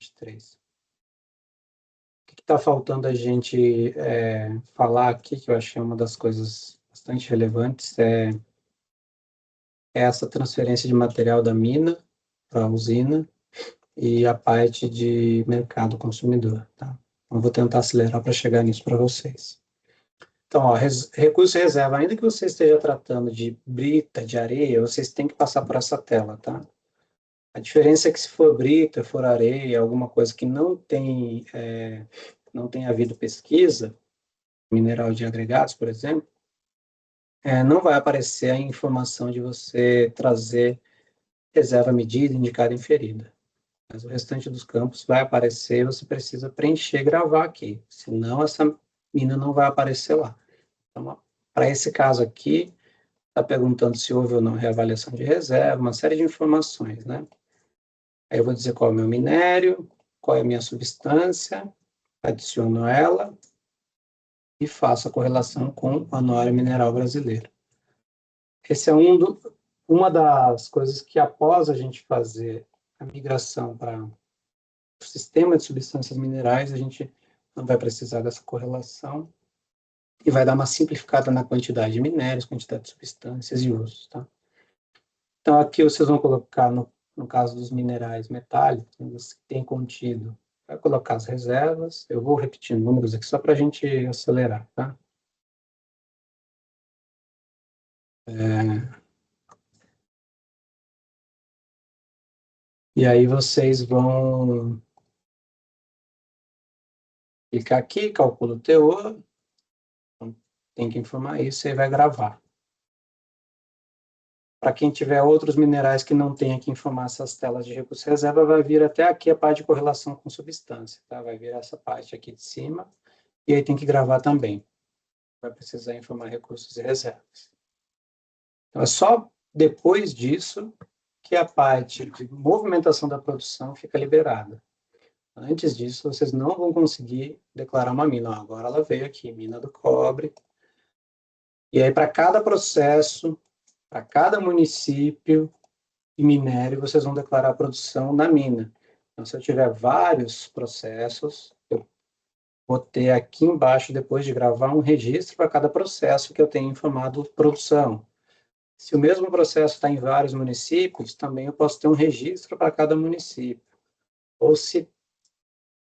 23. O que está faltando a gente falar aqui, que eu achei uma das coisas bastante relevantes, é essa transferência de material da mina para a usina e a parte de mercado consumidor. Tá? Eu vou tentar acelerar para chegar nisso para vocês. Então, ó, recurso reserva, ainda que você esteja tratando de brita, de areia, vocês têm que passar por essa tela, tá? A diferença é que se for brita, for areia, alguma coisa que não tem havido pesquisa, mineral de agregados, por exemplo, não vai aparecer a informação de você trazer reserva medida, indicada, inferida. Mas o restante dos campos vai aparecer e você precisa preencher e gravar aqui, senão essa mina não vai aparecer lá. Então, para esse caso aqui, está perguntando se houve ou não reavaliação de reserva, uma série de informações, né? Aí eu vou dizer qual é o meu minério, qual é a minha substância, adiciono ela e faço a correlação com o Anuário Mineral Brasileiro. Esse é uma das coisas que, após a gente fazer a migração para o sistema de substâncias minerais, a gente não vai precisar dessa correlação e vai dar uma simplificada na quantidade de minérios, quantidade de substâncias e usos, tá? Então, aqui vocês vão colocar, no caso dos minerais metálicos, que tem contido Vai colocar as reservas. Eu vou repetir números aqui só para a gente acelerar, tá? E aí vocês vão clicar aqui, calcula o teor. Então, tem que informar isso e vai gravar. Para quem tiver outros minerais que não tenha que informar essas telas de recurso reserva, vai vir até aqui a parte de correlação com substância, tá? Vai vir essa parte aqui de cima, e aí tem que gravar também. Vai precisar informar recursos e reservas. Então, é só depois disso que a parte de movimentação da produção fica liberada. Antes disso, vocês não vão conseguir declarar uma mina. Agora ela veio aqui, mina do cobre. E aí, para cada processo, para cada município e minério, vocês vão declarar a produção na mina. Então, se eu tiver vários processos, eu vou ter aqui embaixo, depois de gravar, um registro para cada processo que eu tenho informado produção. Se o mesmo processo está em vários municípios, também eu posso ter um registro para cada município. Ou se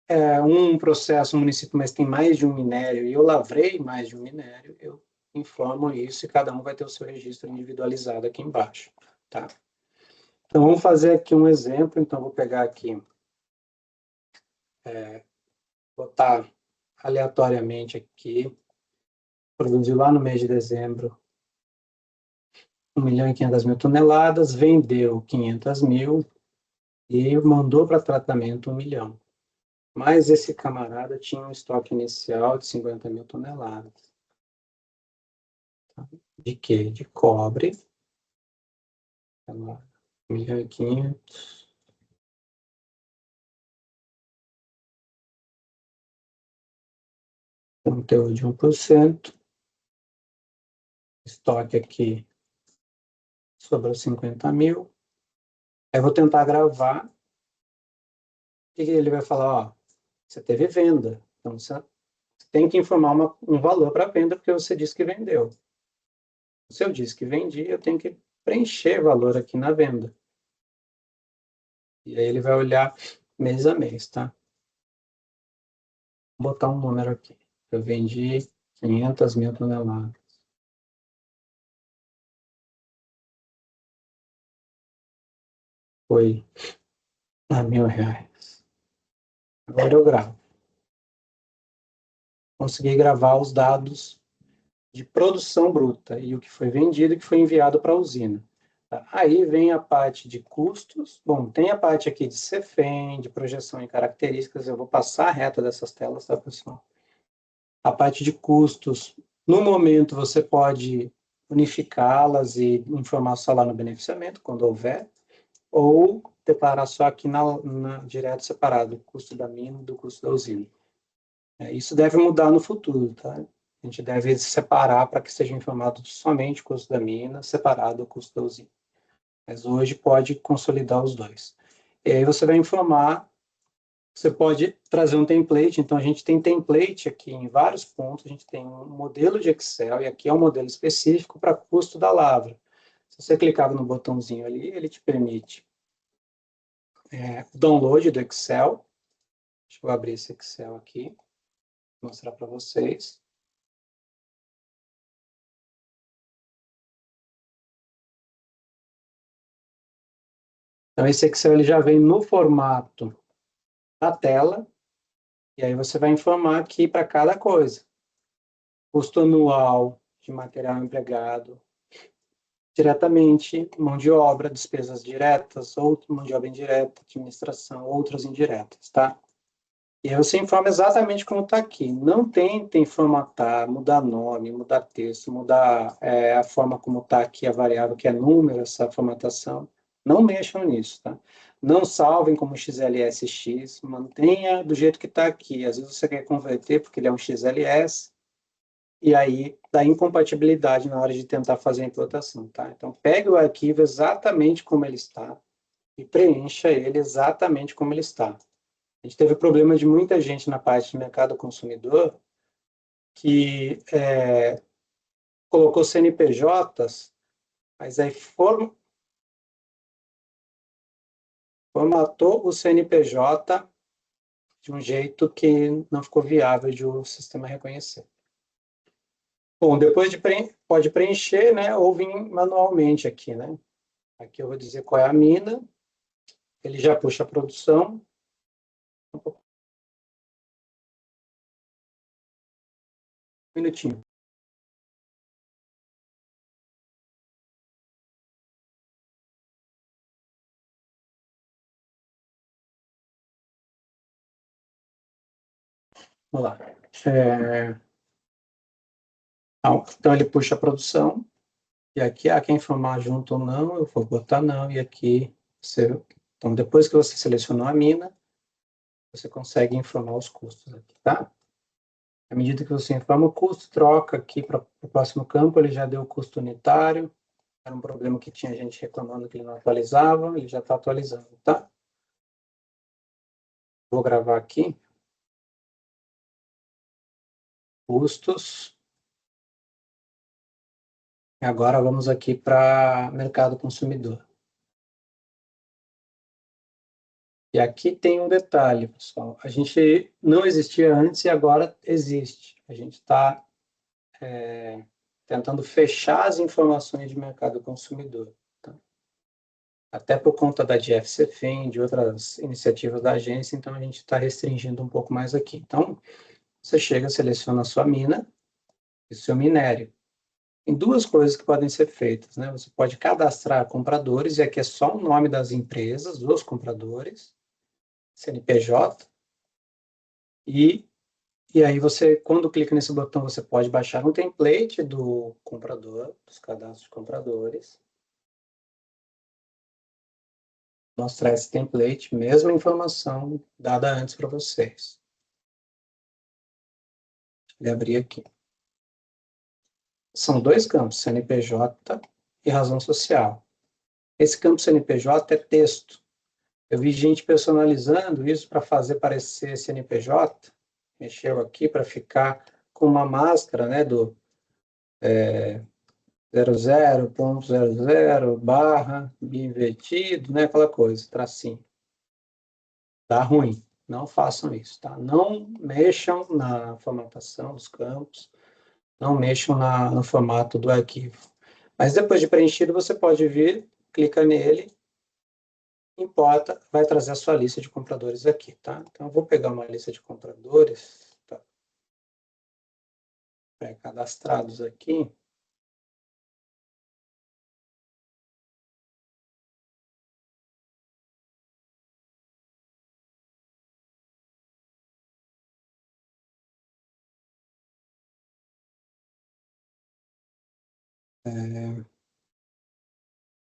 é um processo, um município, mas tem mais de um minério, e eu lavrei mais de um minério, eu informo isso e cada um vai ter o seu registro individualizado aqui embaixo, tá? Então, vamos fazer aqui um exemplo. Então, vou pegar aqui, botar aleatoriamente aqui, produziu lá no mês de dezembro 1.500.000 toneladas, vendeu 500.000 e mandou para tratamento 1 milhão. Mas esse camarada tinha um estoque inicial de 50.000 toneladas. De quê? De cobre. 1.500. Conteúdo de 1%. Estoque aqui sobrou 50.000. Aí vou tentar gravar. E ele vai falar, ó, você teve venda. Então, você tem que informar um valor para venda, porque você disse que vendeu. Se eu disse que vendi, eu tenho que preencher valor aqui na venda. E aí ele vai olhar mês a mês, tá? Vou botar um número aqui. Eu vendi 500.000 toneladas. Foi a R$ 1.000. Agora eu gravo. Consegui gravar os dados de produção bruta e o que foi vendido e o que foi enviado para a usina. Aí vem a parte de custos. Bom, tem a parte aqui de CFEM, de projeção e características. Eu vou passar a reta dessas telas, tá, pessoal? A parte de custos, no momento você pode unificá-las e informar só lá no beneficiamento, quando houver, ou declarar só aqui direto separado, o custo da mina do custo da usina. Isso deve mudar no futuro, tá? A gente deve separar para que seja informado somente o custo da mina, separado o custo da usina. Mas hoje pode consolidar os dois. E aí você vai informar, você pode trazer um template. Então a gente tem template aqui em vários pontos, a gente tem um modelo de Excel, e aqui é um modelo específico para custo da lavra. Se você clicar no botãozinho ali, ele te permite o download do Excel. Deixa eu abrir esse Excel aqui, mostrar para vocês. Então, esse Excel ele já vem no formato da tela, e aí você vai informar aqui para cada coisa. Custo anual de material empregado, diretamente, mão de obra, despesas diretas, mão de obra indireta, administração, outras indiretas, tá? E aí você informa exatamente como está aqui. Não tentem formatar, mudar nome, mudar texto, mudar a forma como está aqui a variável, que é número, essa formatação. Não mexam nisso, tá? Não salvem como XLSX, mantenha do jeito que está aqui. Às vezes você quer converter porque ele é um XLS, e aí dá incompatibilidade na hora de tentar fazer a implantação, tá? Então, pegue o arquivo exatamente como ele está e preencha ele exatamente como ele está. A gente teve problema de muita gente na parte de mercado consumidor que colocou CNPJs, mas aí formatou o CNPJ de um jeito que não ficou viável de o sistema reconhecer. Bom, depois pode preencher, né, ou vir manualmente aqui, né? Aqui eu vou dizer qual é a mina, ele já puxa a produção. Um minutinho. Vamos lá. Então, ele puxa a produção, e aqui, quer informar junto ou não, eu vou botar não, e aqui, então, depois que você selecionou a mina, você consegue informar os custos aqui, tá? À medida que você informa o custo, troca aqui para o próximo campo, ele já deu o custo unitário, era um problema que tinha gente reclamando que ele não atualizava, ele já está atualizando, tá? Vou gravar aqui. Custos. Agora vamos aqui para mercado consumidor. E aqui tem um detalhe, pessoal. A gente não existia antes e agora existe. A gente está tentando fechar as informações de mercado consumidor. Tá? Até por conta da DFCFEM, de outras iniciativas da agência, então a gente está restringindo um pouco mais aqui. Então, você chega, seleciona a sua mina e o seu minério. Tem duas coisas que podem ser feitas, né? Você pode cadastrar compradores, e aqui é só o nome das empresas, dos compradores, CNPJ, e aí você, quando clica nesse botão, você pode baixar um template do comprador, dos cadastros de compradores, mostrar esse template, mesma informação dada antes para vocês. Deixa eu abrir aqui. São dois campos, CNPJ e razão social. Esse campo CNPJ é texto. Eu vi gente personalizando isso para fazer parecer CNPJ, mexeu aqui para ficar com uma máscara, né, do 00.00 barra invertido, né, aquela coisa, tracinho. Dá ruim, não façam isso, tá? Não mexam na formatação dos campos, não mexam no formato do arquivo. Mas depois de preenchido, você pode vir, clica nele, importa, vai trazer a sua lista de compradores aqui, tá? Então, eu vou pegar uma lista de compradores, tá? Cadastrados aqui.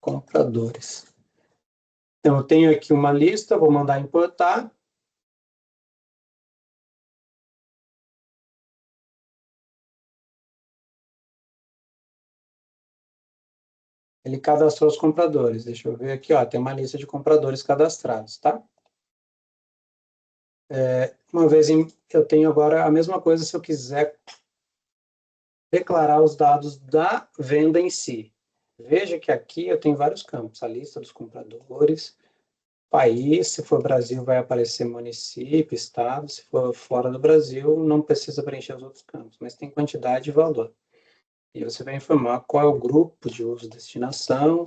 Compradores. Então, eu tenho aqui uma lista, vou mandar importar. Ele cadastrou os compradores. Deixa eu ver aqui, ó, tem uma lista de compradores cadastrados, tá? Eu tenho agora a mesma coisa se eu quiser declarar os dados da venda em si. Veja que aqui eu tenho vários campos, a lista dos compradores, país, se for Brasil vai aparecer município, estado, se for fora do Brasil não precisa preencher os outros campos, mas tem quantidade e valor. E você vai informar qual é o grupo de uso e destinação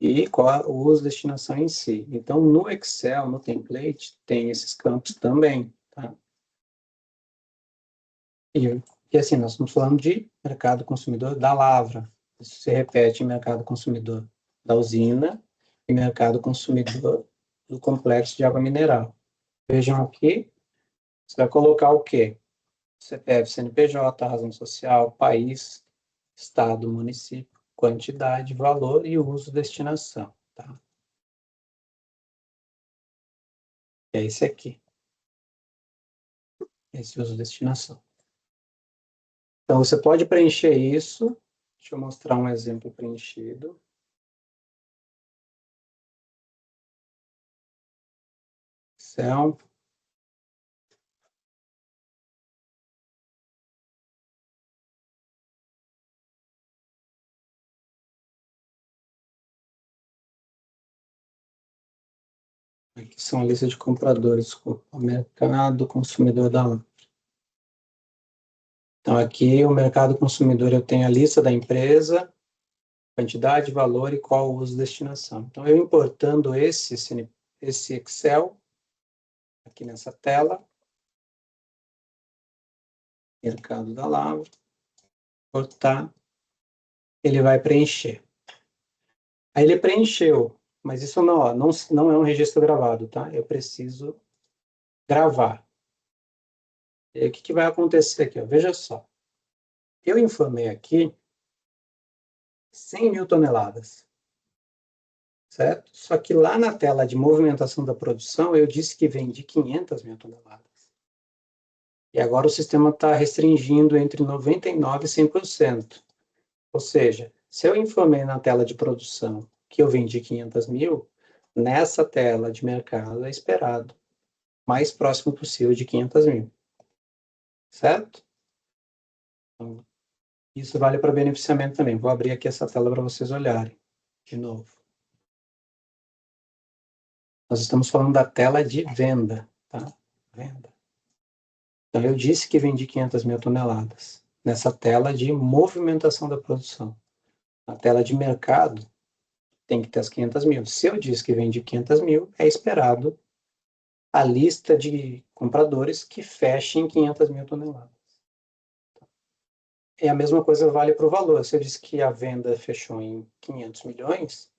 e qual é o uso e destinação em si. Então, no Excel, no template, tem esses campos também, tá? E assim, nós estamos falando de mercado consumidor da lavra. Isso se repete em mercado consumidor da usina e mercado consumidor do complexo de água mineral. Vejam aqui, você vai colocar o quê? CPF, CNPJ, razão social, país, estado, município, quantidade, valor e uso, destinação. Tá? É esse aqui. Esse uso, destinação. Então, você pode preencher isso. Deixa eu mostrar um exemplo preenchido. Excel. Aqui são a lista de compradores, o mercado consumidor da Lavra. Então, aqui o mercado consumidor, eu tenho a lista da empresa, quantidade, valor e qual o uso e destinação. Então, eu importando esse Excel aqui nessa tela, mercado da Lavra, cortar, ele vai preencher. Aí ele preencheu, mas isso não é um registro gravado, tá? Eu preciso gravar. E aí, o que vai acontecer aqui? Ó? Veja só. Eu informei aqui 100 mil toneladas, certo? Só que lá na tela de movimentação da produção, eu disse que vendi 500 mil toneladas. E agora o sistema está restringindo entre 99% e 100%. Ou seja, se eu informei na tela de produção que eu vendi 500 mil, nessa tela de mercado é esperado mais próximo possível de 500 mil. Certo? Então, isso vale para beneficiamento também. Vou abrir aqui essa tela para vocês olharem de novo. Nós estamos falando da tela de venda, tá? Venda. Então, eu disse que vendi 500 mil toneladas nessa tela de movimentação da produção. Na tela de mercado, tem que ter as 500 mil. Se eu disse que vendi 500 mil, é esperado a lista de compradores que fechem 500 mil toneladas. E a mesma coisa vale para o valor. Se eu disse que a venda fechou em 500 milhões,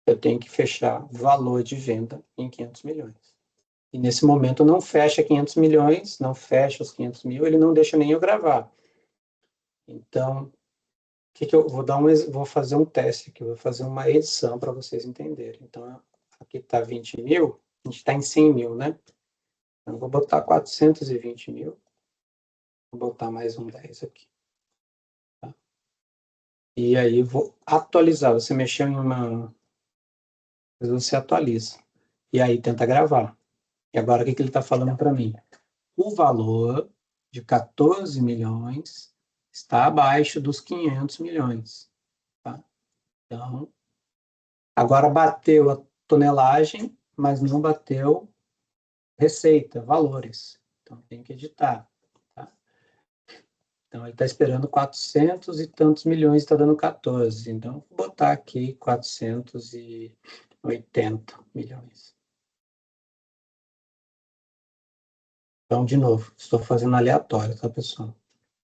eu tenho que fechar valor de venda em 500 milhões. E nesse momento não fecha 500 milhões, não fecha os 500 mil, ele não deixa nem eu gravar. Então, que eu vou fazer um teste aqui, vou fazer uma edição para vocês entenderem. Então, aqui está 20 mil, a gente está em 100 mil, né? Então, vou botar 420 mil, vou botar mais um 10 aqui. Tá? E aí, vou atualizar. Você mexeu em uma... Você atualiza. E aí, tenta gravar. E agora, o que ele está falando para mim? O valor de 14 milhões está abaixo dos 500 milhões. Tá? Então, agora bateu a tonelagem, mas não bateu receita, valores. Então, tem que editar. Tá? Então, ele está esperando 400 e tantos milhões, está dando 14. Então, vou botar aqui 480 milhões. Então, de novo, estou fazendo aleatório, tá, pessoal?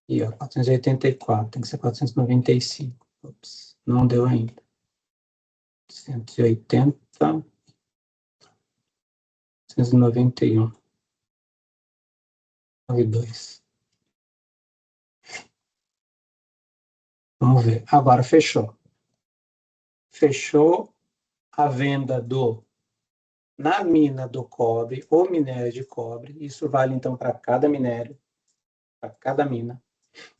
E, ó, 484, tem que ser 495. Ops, não deu ainda. 180, 191. 92. Vamos ver. Agora fechou. Fechou a venda na mina do cobre, ou minério de cobre. Isso vale, então, para cada minério, para cada mina.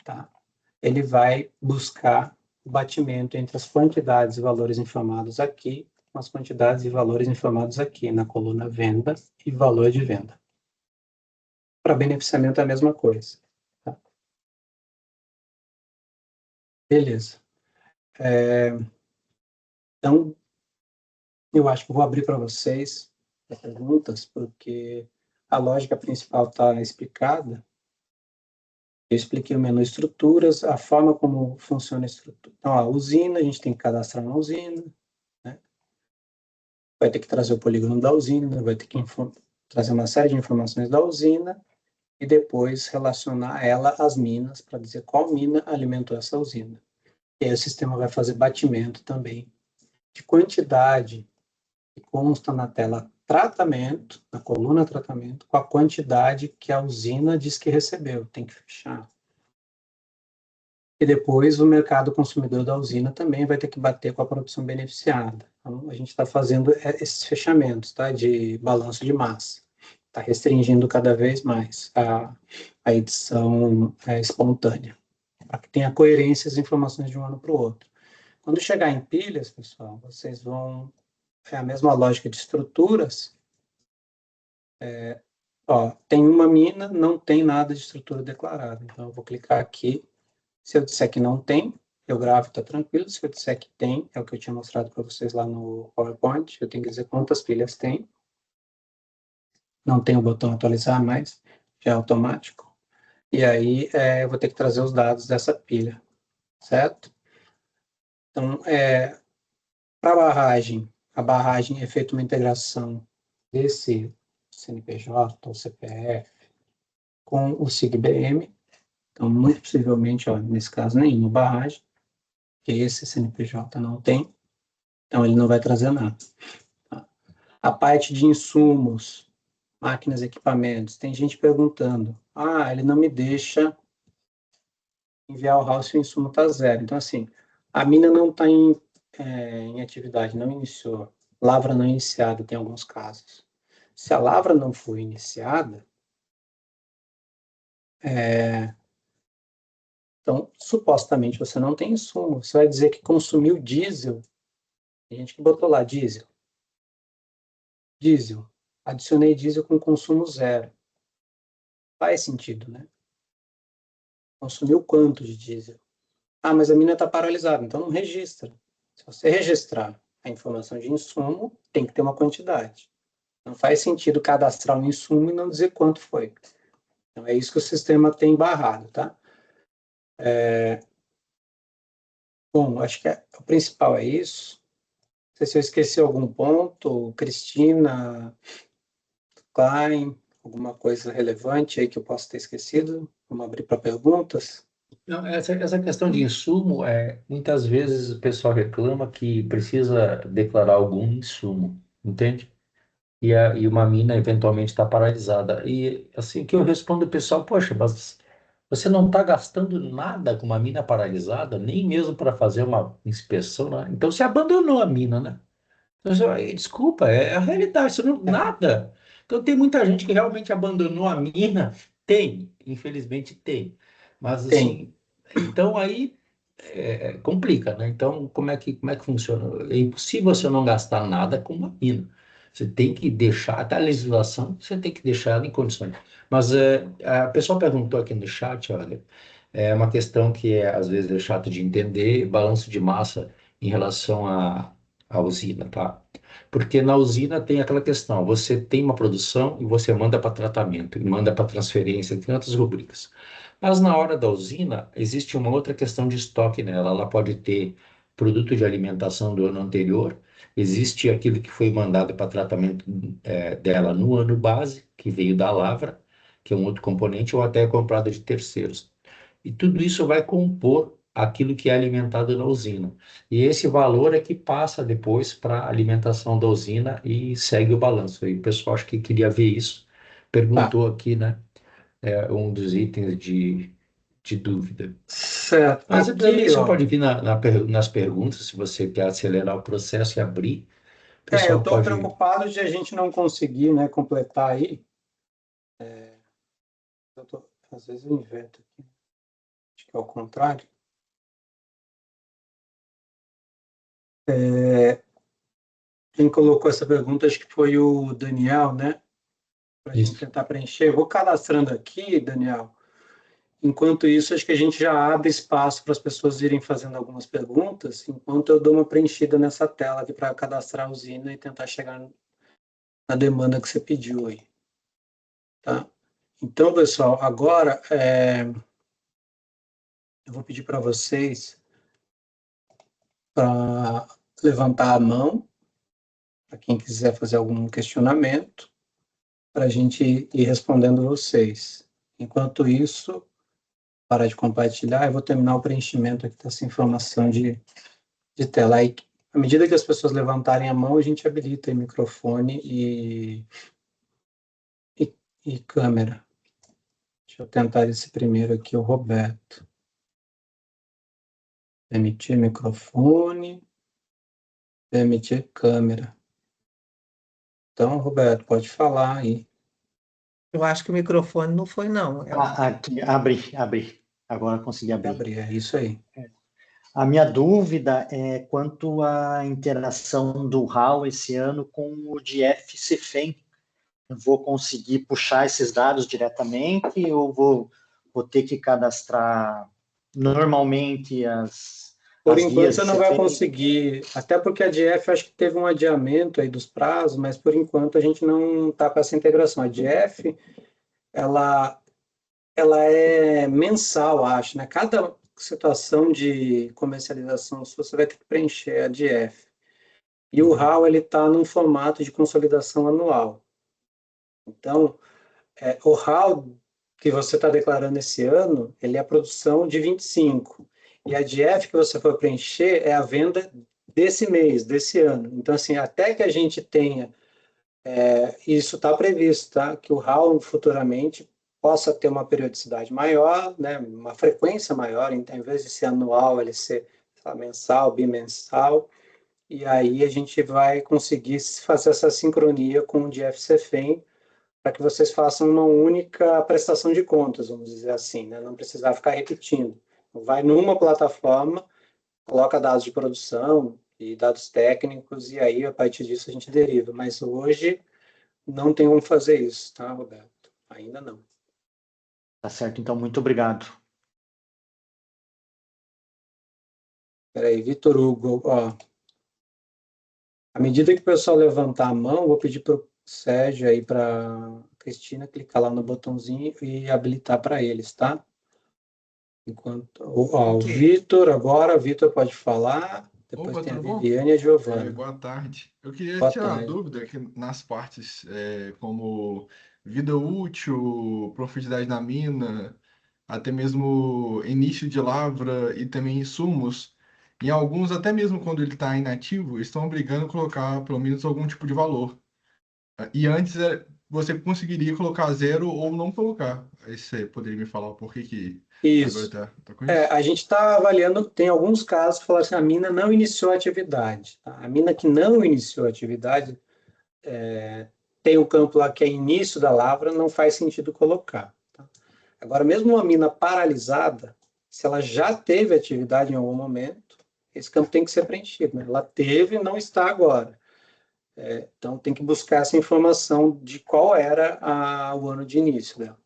Tá? Ele vai buscar o batimento entre as quantidades e valores informados aqui, com as quantidades e valores informados aqui, na coluna venda e valor de venda. Para beneficiamento é a mesma coisa. Tá? Beleza. Então, eu acho que vou abrir para vocês perguntas, porque a lógica principal está explicada. Eu expliquei o menu estruturas, a forma como funciona a estrutura. Então, a usina, a gente tem que cadastrar uma usina, né? Vai ter que trazer o polígono da usina, vai ter que trazer uma série de informações da usina e depois relacionar ela às minas, para dizer qual mina alimentou essa usina. E aí o sistema vai fazer batimento também de quantidade que consta na tela tratamento, na coluna tratamento, com a quantidade que a usina diz que recebeu, tem que fechar. E depois o mercado consumidor da usina também vai ter que bater com a produção beneficiada. Então, a gente está fazendo esses fechamentos, tá, de balanço de massa. Está restringindo cada vez mais a edição espontânea, para que tenha coerência as informações de um ano para o outro. Quando chegar em pilhas, pessoal, vocês vão... É a mesma lógica de estruturas. Tem uma mina, não tem nada de estrutura declarada. Então, eu vou clicar aqui. Se eu disser que não tem, eu gravo, está tranquilo. Se eu disser que tem, é o que eu tinha mostrado para vocês lá no PowerPoint. Eu tenho que dizer quantas pilhas tem. não tem o botão atualizar mais, já é automático. E aí eu vou ter que trazer os dados dessa pilha, certo? Então, para a barragem é feita uma integração desse CNPJ ou CPF com o SIG-BM. Então, muito possivelmente, nesse caso, nenhuma barragem, que esse CNPJ não tem, então ele não vai trazer nada. Tá? A parte de insumos, máquinas, equipamentos, tem gente perguntando, ele não me deixa enviar o RAW se o insumo está zero. Então, assim, a mina não está em atividade, não iniciou, lavra não iniciada, tem alguns casos. Se a lavra não for iniciada, então, supostamente, você não tem insumo. Você vai dizer que consumiu diesel. Tem gente que botou lá diesel. Diesel. Adicionei diesel com consumo zero. Faz sentido, né? Consumiu quanto de diesel? Mas a mina está paralisada, então não registra. Se você registrar a informação de insumo, tem que ter uma quantidade. Não faz sentido cadastrar um insumo e não dizer quanto foi. Então, é isso que o sistema tem barrado, tá? Bom, acho que o principal é isso. Não sei se eu esqueci algum ponto. Cristina, Klein, alguma coisa relevante aí que eu possa ter esquecido? Vamos abrir para perguntas? Não, essa questão de insumo, muitas vezes o pessoal reclama que precisa declarar algum insumo, entende? E uma mina eventualmente está paralisada. E assim que eu respondo o pessoal, poxa, mas você não está gastando nada com uma mina paralisada, nem mesmo para fazer uma inspeção, né? Então você abandonou a mina, né? Então, desculpa, é a realidade, você não, nada. Então tem muita gente que realmente abandonou a mina, tem, infelizmente tem. Mas Tem. assim, então aí complica, né? Então, como é que funciona? É impossível você não gastar nada com uma mina. Você tem que deixar, até a legislação, você tem que deixar ela em condições. Mas a pessoa perguntou aqui no chat, olha, é uma questão que às vezes é chato de entender, balanço de massa em relação à usina, tá? Porque na usina tem aquela questão, você tem uma produção e você manda para tratamento, e manda para transferência, tem outras rubricas. Mas na hora da usina, existe uma outra questão de estoque nela. Ela pode ter produto de alimentação do ano anterior, existe aquilo que foi mandado para tratamento dela no ano base, que veio da lavra, que é um outro componente, ou até é comprado de terceiros. E tudo isso vai compor aquilo que é alimentado na usina. E esse valor é que passa depois para a alimentação da usina e segue o balanço. E o pessoal acho que queria ver isso, Tá. perguntou aqui, né? Um dos itens de dúvida. Certo. Mas também Aqui, você pode vir nas perguntas, se você quer acelerar o processo e abrir, o eu pessoal estou pode. preocupado de a gente não conseguir, né, completar aí. Às vezes eu inverto aqui. Acho que é o contrário. Quem colocou essa pergunta, acho que foi o Daniel, né? Para a gente Isso. tentar preencher. Eu vou cadastrando aqui, Daniel. Enquanto isso, acho que a gente já abre espaço para as pessoas irem fazendo algumas perguntas, enquanto eu dou uma preenchida nessa tela aqui para cadastrar a usina e tentar chegar na demanda que você pediu aí. Tá? Então, pessoal, agora eu vou pedir para vocês para levantar a mão, para quem quiser fazer algum questionamento, para a gente ir respondendo vocês. Enquanto isso, parar de compartilhar, eu vou terminar o preenchimento aqui dessa informação de tela. Aí, à medida que as pessoas levantarem a mão, a gente habilita aí microfone e câmera. Deixa eu tentar esse primeiro aqui, o Roberto. Permitir microfone, permitir câmera. Então, Roberto, pode falar aí. Eu acho que o microfone não foi, não. Aqui, abri. Agora consegui abrir. Abrir, é isso aí. A minha dúvida é quanto à interação do RAW esse ano com o de FCFEM. Vou conseguir puxar esses dados diretamente ou vou ter que cadastrar normalmente Por as enquanto guias você de não vai CFEM. conseguir, até porque a DF acho que teve um adiamento aí dos prazos, mas por enquanto a gente não está com essa integração. A DF, ela, ela é mensal, acho, né? Cada situação de comercialização sua, você vai ter que preencher a DF. E o RAW, ele está num formato de consolidação anual. Então, o RAW que você está declarando esse ano, ele é a produção de 25. E a DF que você for preencher é a venda desse mês, desse ano. Então, assim, até que a gente tenha, isso está previsto, tá? Que o RAW futuramente possa ter uma periodicidade maior, né? Uma frequência maior, então, em vez de ser anual, ele ser, sei lá, mensal, bimensal, e aí a gente vai conseguir fazer essa sincronia com o DF-CFEM para que vocês façam uma única prestação de contas, vamos dizer assim, né? Não precisar ficar repetindo. Vai numa plataforma, coloca dados de produção e dados técnicos, e aí, a partir disso, a gente deriva. Mas hoje não tem como fazer isso, tá, Roberto? Ainda não. Tá certo, então, muito obrigado. Peraí, Vitor Hugo, ó. À medida que o pessoal levantar a mão, vou pedir para o Sérgio aí, para Cristina, clicar lá no botãozinho e habilitar para eles, tá? Enquanto, ó, o Ok. Vitor agora, o Vitor pode falar, depois Opa, tem a tudo bom? Viviane e a Giovana. Boa tarde. Eu queria Boa tirar uma tarde. dúvida que nas partes como vida útil, profundidade na mina, até mesmo início de lavra e também insumos, em alguns, até mesmo quando ele está inativo, estão obrigando a colocar pelo menos algum tipo de valor. E antes você conseguiria colocar zero ou não colocar. Aí você poderia me falar por que que agora Isso. tá com isso? A gente está avaliando, tem alguns casos que falam assim, a mina não iniciou a atividade. Tá? A mina que não iniciou a atividade, tem o campo lá que é início da lavra, não faz sentido colocar. Tá? Agora, mesmo uma mina paralisada, se ela já teve atividade em algum momento, esse campo tem que ser preenchido. Né? Ela teve e não está agora. Então, tem que buscar essa informação de qual era o ano de início dela.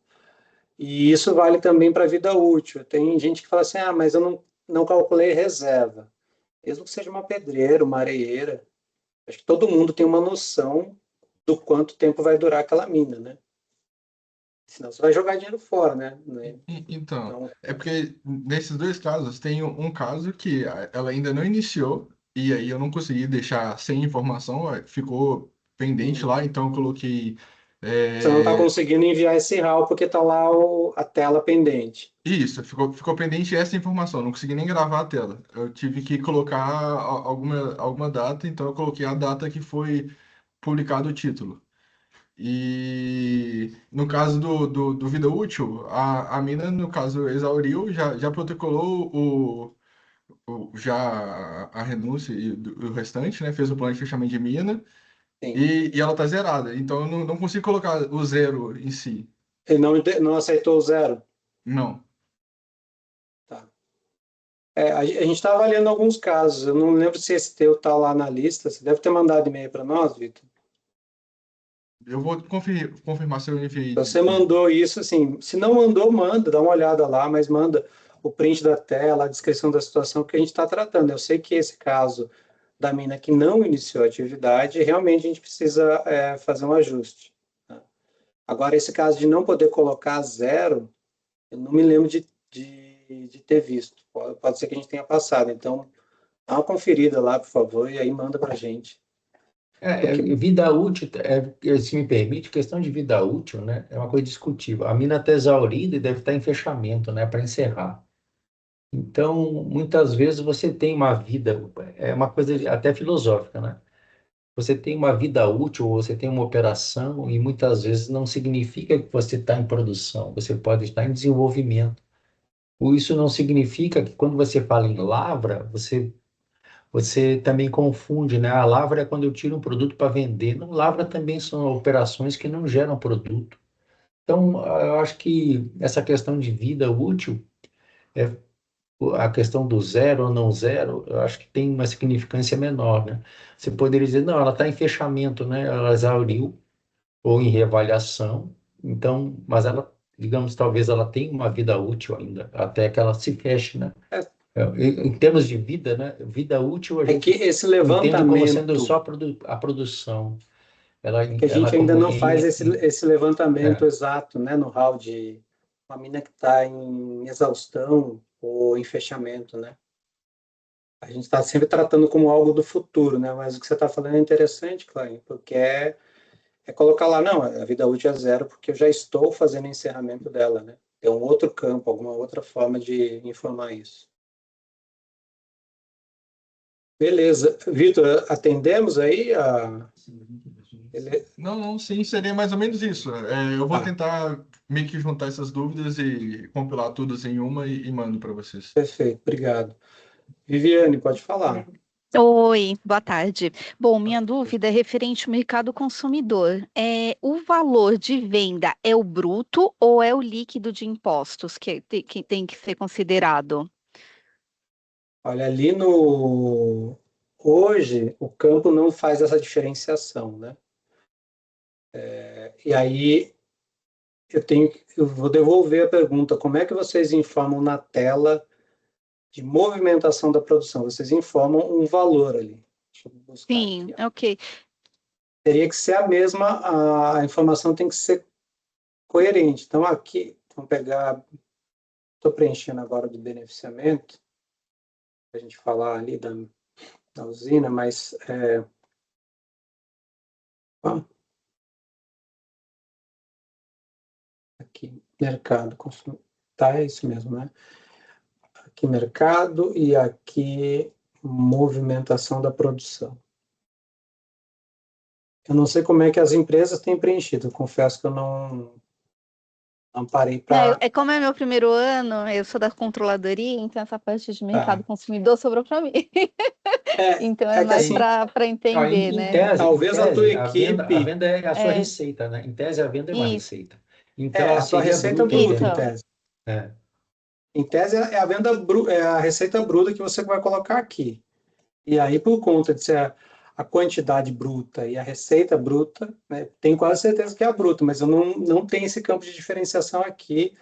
E isso vale também para a vida útil. Tem gente que fala assim, mas eu não calculei reserva. Mesmo que seja uma pedreira, uma areeira, acho que todo mundo tem uma noção do quanto tempo vai durar aquela mina, né? Senão você vai jogar dinheiro fora, né? Então, Então, é porque nesses dois casos, tem um caso que ela ainda não iniciou, e aí eu não consegui deixar sem informação, ficou pendente lá, então eu coloquei. você não está é, conseguindo enviar esse RAW porque está lá a tela pendente. Isso, ficou pendente essa informação, não consegui nem gravar a tela. Eu tive que colocar alguma data, então eu coloquei a data que foi publicado o título. E no caso do vida útil, a mina, no caso, exauriu, já protocolou já a renúncia e o restante, né? Fez o plano de fechamento de mina Sim. e ela tá zerada. Então eu não consigo colocar o zero em si. Ele não aceitou o zero. Não. Tá. A gente está avaliando alguns casos. Eu não lembro se esse teu está lá na lista. Você deve ter mandado e-mail para nós, Vitor. Eu vou confirmar se eu enviei. Você mandou isso, assim, se não mandou, manda, dá uma olhada lá, mas manda o print da tela, a descrição da situação que a gente está tratando. Eu sei que esse caso da mina que não iniciou a atividade, realmente a gente precisa fazer um ajuste. Tá? Agora, esse caso de não poder colocar zero, eu não me lembro de ter visto. Pode ser que a gente tenha passado. Então, dá uma conferida lá, por favor, e aí manda para a gente. Vida útil, se me permite, questão de vida útil, né, é uma coisa discutível. A mina está exaurida e deve estar em fechamento, né, para encerrar. Então, muitas vezes você tem uma vida, é uma coisa até filosófica, né? Você tem uma vida útil, você tem uma operação e muitas vezes não significa que você está em produção, você pode estar em desenvolvimento. Ou isso não significa que quando você fala em lavra, você também confunde, né? A lavra é quando eu tiro um produto para vender. Não, lavra também são operações que não geram produto. Então, eu acho que essa questão de vida útil, é, a questão do zero ou não zero, eu acho que tem uma significância menor, né? Você poderia dizer, não, ela está em fechamento, né? Ela exauriu, ou em reavaliação, então, mas ela, digamos, talvez ela tenha uma vida útil ainda, até que ela se feche, né? Em termos de vida, né? Vida útil, a É que gente esse entende como sendo levantamento, só a produção. Ela, é que a ela gente ainda como não faz esse levantamento é, exato, né, no hall de uma mina que está em exaustão ou em fechamento, né? A gente está sempre tratando como algo do futuro, né? Mas o que você está falando é interessante, Clay, porque é colocar lá, não, a vida útil é zero, porque eu já estou fazendo o encerramento dela, né? Tem um outro campo, alguma outra forma de informar isso. Beleza. Vitor, atendemos aí a... Não, sim, seria mais ou menos isso. Eu vou Tá. tentar meio que juntar essas dúvidas e compilar todas em uma e mando para vocês. Perfeito, obrigado. Viviane, pode falar. Oi, boa tarde. Bom, minha dúvida é referente ao mercado consumidor. O valor de venda é o bruto ou é o líquido de impostos que tem que ser considerado? Olha, ali no... Hoje, o campo não faz essa diferenciação, né? E aí, eu vou devolver a pergunta, como é que vocês informam na tela de movimentação da produção? Vocês informam um valor ali. Deixa eu buscar Sim, aqui, ó. ok. Teria que ser a mesma, a informação tem que ser coerente. Então, aqui, vamos pegar, estou preenchendo agora do beneficiamento, para a gente falar ali da usina, mas ó, aqui, mercado, tá, é isso mesmo, né? Aqui, mercado, e aqui, movimentação da produção. Eu não sei como é que as empresas têm preenchido, eu confesso que eu não parei para... Como é meu primeiro ano, eu sou da controladoria, então essa parte de mercado Tá. consumidor sobrou para mim. Então é É que mais assim, para entender, em né? tese, talvez a tua a equipe... venda é a sua É, receita, né? Em tese, a venda é uma isso, receita. Então, ela A tua seria receita bruta, bruta, em isso. entendeu? tese. É. Em tese, é a venda é a receita bruta que você vai colocar aqui. E aí, por conta de ser a quantidade bruta e a receita bruta, né, tenho quase certeza que é a bruta, mas eu não tenho esse campo de diferenciação aqui.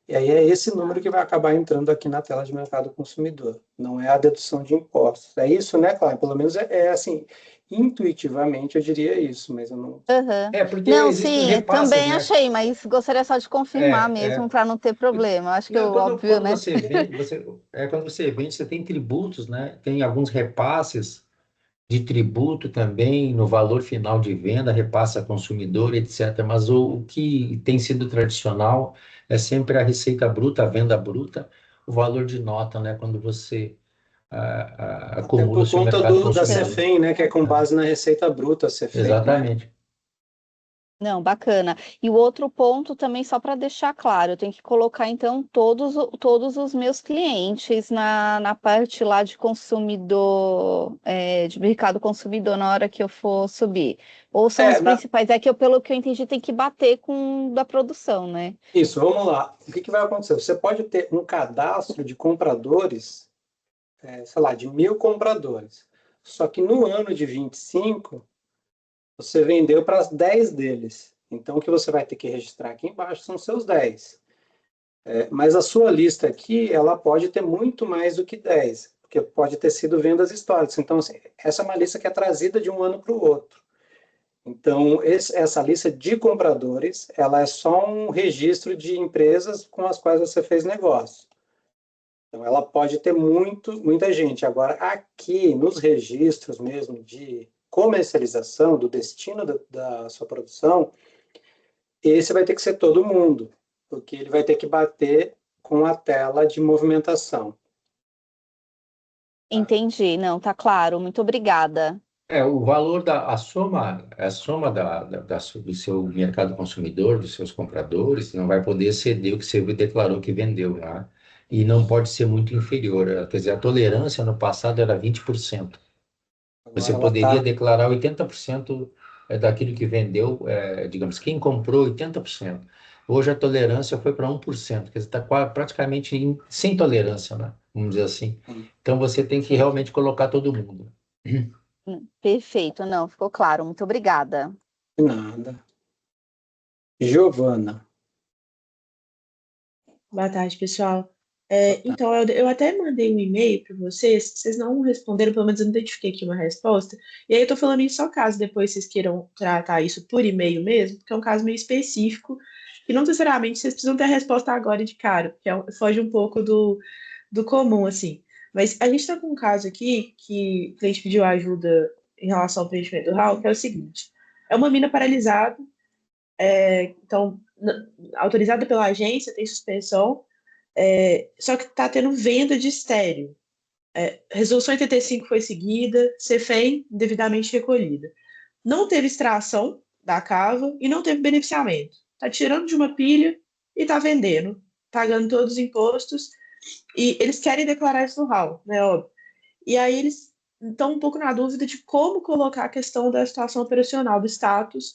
E aí é esse número que vai acabar entrando aqui na tela de mercado consumidor. Não é a dedução de impostos. É isso, né, Cláudio? Pelo menos é assim, intuitivamente eu diria isso, mas eu não... Aham. Porque Não, existem os sim, repasses, também né? achei, mas gostaria só de confirmar mesmo para não ter problema. Eu acho que é Não, óbvio, quando né? você vende, quando você vende, você tem tributos, né? Tem alguns repasses de tributo também no valor final de venda, repassa a consumidor, etc. Mas o que tem sido tradicional é sempre a receita bruta, a venda bruta, o valor de nota, né? Quando você Até acumula o por seu conta mercado da consumidor. CEFEM, né, que é com base na receita bruta, a CEFEM, né? Exatamente. Não, bacana. E o outro ponto também, só para deixar claro, eu tenho que colocar então todos os meus clientes na parte lá de consumidor, de mercado consumidor na hora que eu for subir. Ou são os principais? É que pelo que eu entendi, tem que bater com da produção, né? Isso, vamos lá. O que vai acontecer? Você pode ter um cadastro de compradores, sei lá, de 1.000 compradores. Só que no ano de 25, você vendeu para 10 deles. Então, o que você vai ter que registrar aqui embaixo são seus 10. Mas a sua lista aqui, ela pode ter muito mais do que 10, porque pode ter sido vendas históricas. Então, assim, essa é uma lista que é trazida de um ano para o outro. Então, essa lista de compradores, ela é só um registro de empresas com as quais você fez negócio. Então, ela pode ter muita gente. Agora, aqui nos registros mesmo de comercialização, do destino da sua produção, esse vai ter que ser todo mundo, porque ele vai ter que bater com a tela de movimentação. Entendi. Não, tá claro. Muito obrigada. O valor a soma do seu mercado consumidor, dos seus compradores, não vai poder exceder o que você declarou que vendeu, né? E não pode ser muito inferior. Quer dizer, a tolerância no passado era 20%. Você Agora ela poderia está... declarar 80% daquilo que vendeu, digamos, quem comprou 80%. Hoje a tolerância foi para 1%, quer dizer, está praticamente sem tolerância, né? Vamos dizer assim. Então você tem que realmente colocar todo mundo. Perfeito. Não, ficou claro. Muito obrigada. De nada. Giovana. Boa tarde, pessoal. Então, eu até mandei um e-mail para vocês, vocês não responderam, pelo menos eu não identifiquei aqui uma resposta. E aí eu tô falando isso só caso depois vocês queiram tratar isso por e-mail mesmo, porque é um caso meio específico, que não necessariamente vocês precisam ter a resposta agora de cara, porque foge um pouco do comum, assim. Mas a gente está com um caso aqui que o cliente pediu ajuda em relação ao preenchimento do RAL, que é o seguinte: é uma mina paralisada, então, autorizada pela agência, tem suspensão, só que está tendo venda de estéreo. Resolução 85 foi seguida, CEFEM devidamente recolhida. Não teve extração da cava e não teve beneficiamento. Está tirando de uma pilha e está vendendo, pagando todos os impostos, e eles querem declarar isso no RAL, né, óbvio. E aí eles estão um pouco na dúvida de como colocar a questão da situação operacional, do status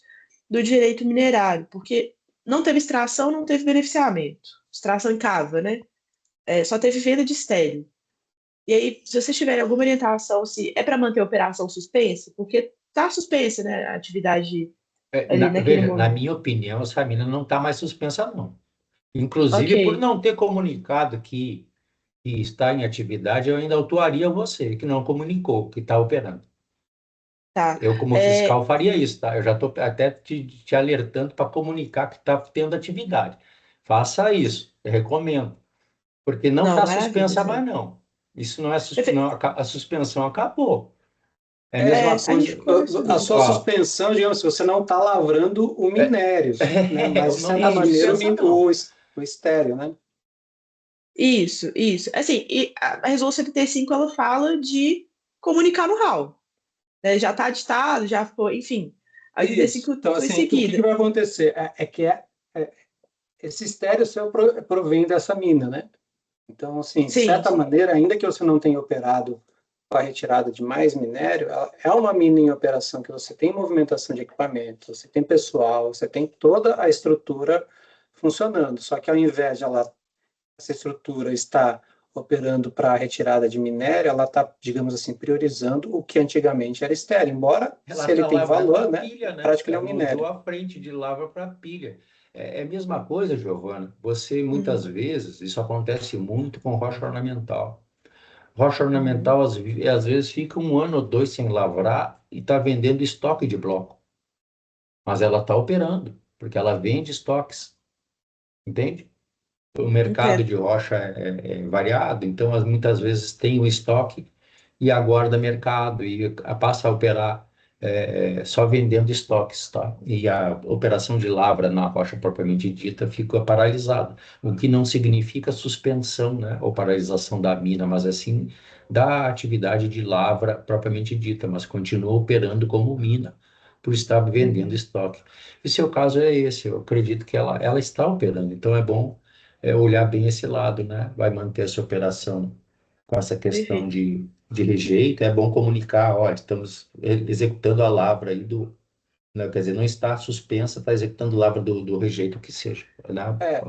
do direito minerário, porque não teve extração, não teve beneficiamento. Extração em cava, né? Só teve venda de estéreo. E aí, se vocês tiverem alguma orientação, se é para manter a operação suspensa, porque está suspensa, né, a atividade ali naquele Veja, na momento. minha opinião, essa mina não está mais suspensa, não. Ok, Inclusive, por não ter comunicado que está em atividade, eu ainda autuaria você, que não comunicou, que está operando. tá. Eu, como fiscal, faria isso, tá? Eu já estou até te alertando para comunicar que está tendo atividade. Faça isso, eu recomendo. Porque não Não, está maravilha, suspensa mais, Zé. não. Isso não é Perfeito. a suspensão acabou. É a mesma A gente coisa. conversou A disso. sua Ó, suspensão, digamos, se você não está lavrando o minério, né? Mas, de não certa está maneira, suspensa, não. o estéreo, né? Isso, isso. Assim, e a Resolução 75, ela fala de comunicar no RAL, né? Já está ditado, já foi, enfim. A Isso. 85 Então, foi assim, o que que seguida. vai acontecer? Esse estéreo seu provém dessa mina, né? Então, assim, de Sim, certa maneira, ainda que você não tenha operado com a retirada de mais minério, ela é uma mina em operação que você tem movimentação de equipamentos, você tem pessoal, você tem toda a estrutura funcionando. Só que ao invés de essa estrutura estar operando para a retirada de minério, ela está, digamos assim, priorizando o que antigamente era estéreo, embora Ela se ele está tem lavrando valor, a né, pilha, na né? prática ele é um Mudou minério. a frente de lavra para pilha. É a mesma coisa, Giovana. Você, muitas uhum, vezes, isso acontece muito com rocha ornamental. Rocha uhum, ornamental, às vezes, fica um ano ou dois sem lavrar e está vendendo estoque de bloco. Mas ela está operando, porque ela vende estoques, entende? O mercado entendo. de rocha é variado, então muitas vezes tem o estoque e aguarda mercado e passa a operar só vendendo estoques, tá? E a operação de lavra na rocha propriamente dita fica paralisada, o que não significa suspensão, né, ou paralisação da mina, mas assim da atividade de lavra propriamente dita, mas continua operando como mina por estar vendendo Uhum, estoque. E seu caso é esse, eu acredito que ela está operando, então é bom olhar bem esse lado, né? Vai manter essa operação com essa questão perfeito. de rejeito, é bom comunicar, ó, estamos executando a lavra aí né, quer dizer, não está suspensa, está executando lavra do rejeito que seja, né? É,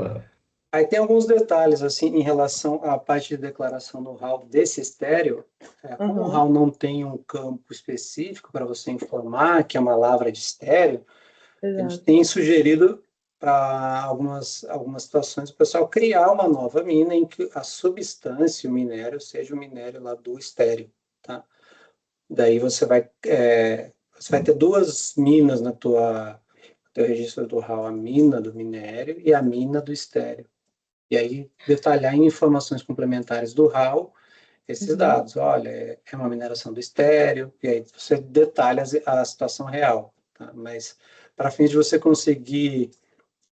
aí tem alguns detalhes, assim, em relação à parte de declaração do RAL desse estéreo. Como o Aham, RAL não tem um campo específico para você informar que é uma lavra de estéreo, a gente exato. tem sugerido para algumas situações o pessoal criar uma nova mina em que a substância, o minério, seja o minério lá do estéreo, tá? Daí você vai ter duas minas na teu registro do RAL, a mina do minério e a mina do estéreo. E aí detalhar em informações complementares do RAL esses Uhum. dados. Olha, é uma mineração do estéreo, e aí você detalha a situação real. Tá? Mas para fins de você conseguir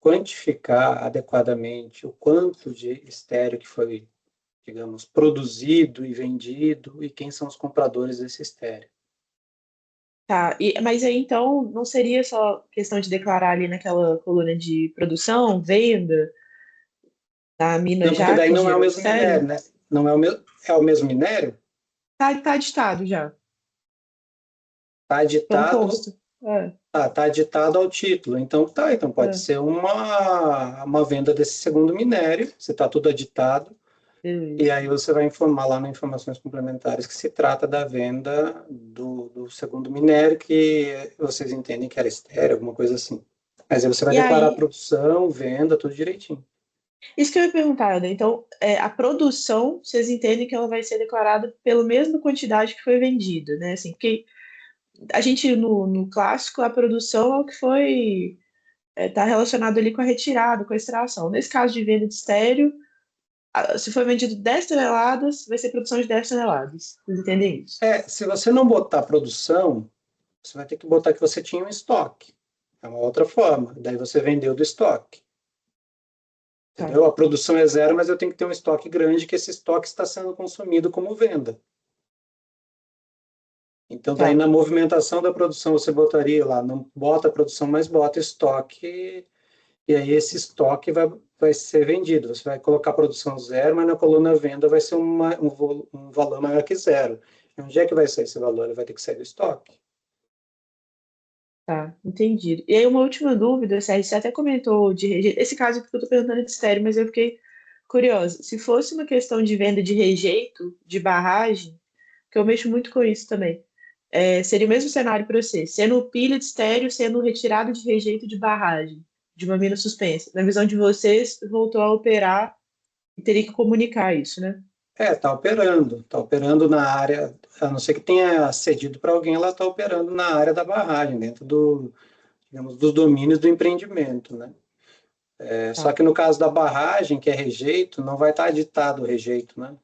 quantificar adequadamente o quanto de estéreo que foi, digamos, produzido e vendido e quem são os compradores desse estéreo. Tá, mas aí então não seria só questão de declarar ali naquela coluna de produção, venda, da mina Não, porque já daí que não é o gerou mesmo estéreo? minério, né? Não é o mesmo minério? Tá ditado já. Está Vamos aditado. consta. É, Tá aditado ao título. Então pode é, ser uma venda desse segundo minério, você está tudo aditado, e beleza. aí você vai informar lá nas informações complementares que se trata da venda do segundo minério, que vocês entendem que era estéreo, alguma coisa assim. Mas aí você vai E declarar a aí, produção, venda, tudo direitinho. Isso que eu ia perguntar, Helder. Então, a produção, vocês entendem que ela vai ser declarada pela mesma quantidade que foi vendida, né? Assim, porque a gente, no clássico, a produção é o que foi, está relacionado ali com a retirada, com a extração. Nesse caso de venda de estéreo, se foi vendido 10 toneladas, vai ser produção de 10 toneladas. Vocês entendem isso? Se você não botar produção, você vai ter que botar que você tinha um estoque. É uma outra forma. Daí você vendeu do estoque. Tá. Entendeu? A produção é zero, mas eu tenho que ter um estoque grande, que esse estoque está sendo consumido como venda. Então, daí Tá. na movimentação da produção, você botaria lá, não bota a produção, mas bota estoque, e aí esse estoque vai ser vendido. Você vai colocar produção zero, mas na coluna venda vai ser um valor maior que zero. E onde é que vai sair esse valor? Ele vai ter que sair do estoque. Tá, entendido. E aí, uma última dúvida, Sérgio, você até comentou de rejeito. Esse caso que eu tô perguntando é de estéreo, mas eu fiquei curiosa. Se fosse uma questão de venda de rejeito, de barragem, que eu mexo muito com isso também, seria o mesmo cenário para você, sendo pilha de estéreo, sendo retirado de rejeito de barragem, de uma mina suspensa. Na visão de vocês, voltou a operar e teria que comunicar isso, né? Está operando. Está operando na área, a não ser que tenha cedido para alguém, ela está operando na área da barragem, dentro digamos, dos domínios do empreendimento, né? Só Tá. que no caso da barragem, que é rejeito, não vai estar ditado o rejeito, né?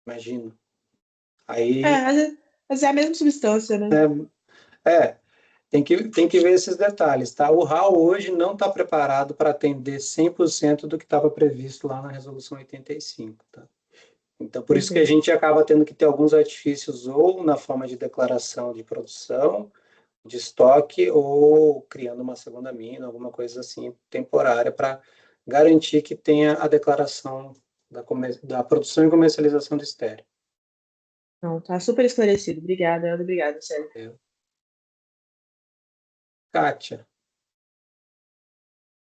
Imagino. Aí, Mas é a mesma substância, né? é, tem que ver esses detalhes, tá? O RAL hoje não está preparado para atender 100% do que estava previsto lá na Resolução 85, tá? Então, por isso que a Perfeito. gente acaba tendo que ter alguns artifícios ou na forma de declaração de produção, de estoque, ou criando uma segunda mina, alguma coisa assim, temporária, para garantir que tenha a declaração da produção e comercialização de estéreo. Não, tá super esclarecido. Obrigada, Ana. Obrigada, Sérgio. Kátia,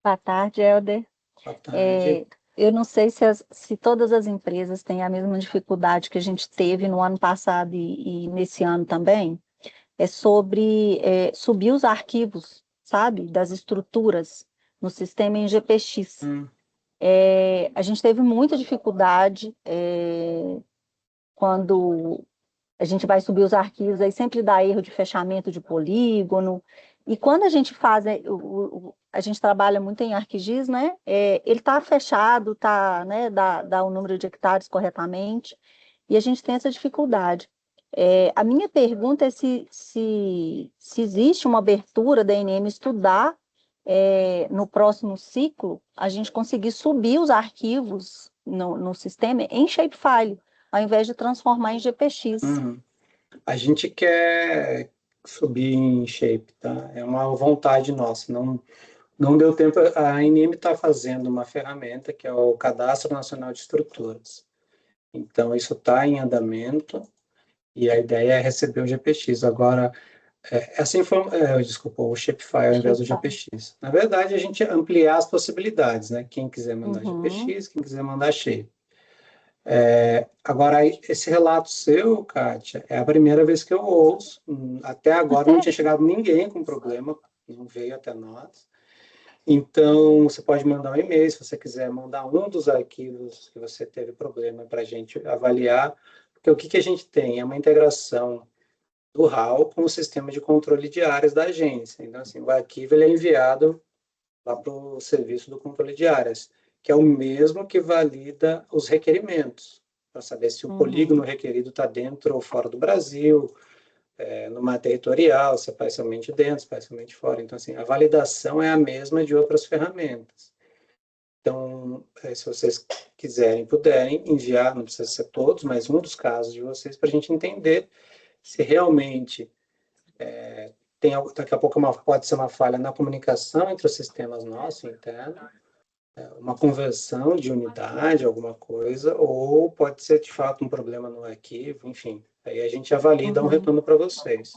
Boa tarde, Helder. boa tarde. Eu não sei se todas as empresas têm a mesma dificuldade que a gente teve no ano passado e nesse ano também. É sobre subir os arquivos, sabe, das estruturas no sistema em GPX. A gente teve muita dificuldade quando a gente vai subir os arquivos, aí sempre dá erro de fechamento de polígono. E quando a gente faz, a gente trabalha muito em ArcGIS, né? Ele está fechado, né, dá o número de hectares corretamente, e a gente tem essa dificuldade. A minha pergunta é se existe uma abertura da ANM estudar no próximo ciclo, a gente conseguir subir os arquivos no sistema em shapefile, ao invés de transformar em GPX. A gente quer subir em shape, tá? É uma vontade nossa. Não deu tempo. A ANM está fazendo uma ferramenta que é o Cadastro Nacional de Estruturas. Então, isso está em andamento e a ideia é receber o GPX. Agora, desculpa, o Shapefile ao invés do GPX. Na verdade, a gente ampliar as possibilidades, né? Quem quiser mandar GPX, quem quiser mandar Shape. Agora, esse relato seu, Kátia, é a primeira vez que eu ouço. Até agora não tinha chegado ninguém com problema, não veio até nós. Então, você pode mandar um e-mail, se você quiser mandar um dos arquivos que você teve problema para a gente avaliar, porque o que a gente tem é uma integração do RAL com o sistema de controle de áreas da agência. Então, assim, o arquivo ele é enviado lá para o serviço do controle de áreas, que é o mesmo que valida os requerimentos, para saber se o polígono requerido está dentro ou fora do Brasil, no mar territorial, se é parcialmente dentro, se é parcialmente fora. Então, assim, a validação é a mesma de outras ferramentas. Então, se vocês quiserem, puderem enviar, não precisa ser todos, mas um dos casos de vocês, para a gente entender se realmente daqui a pouco pode ser uma falha na comunicação entre os sistemas nossos internos, uma conversão de unidade, alguma coisa, ou pode ser de fato um problema no arquivo, enfim. Aí a gente avalia e dá um retorno para vocês.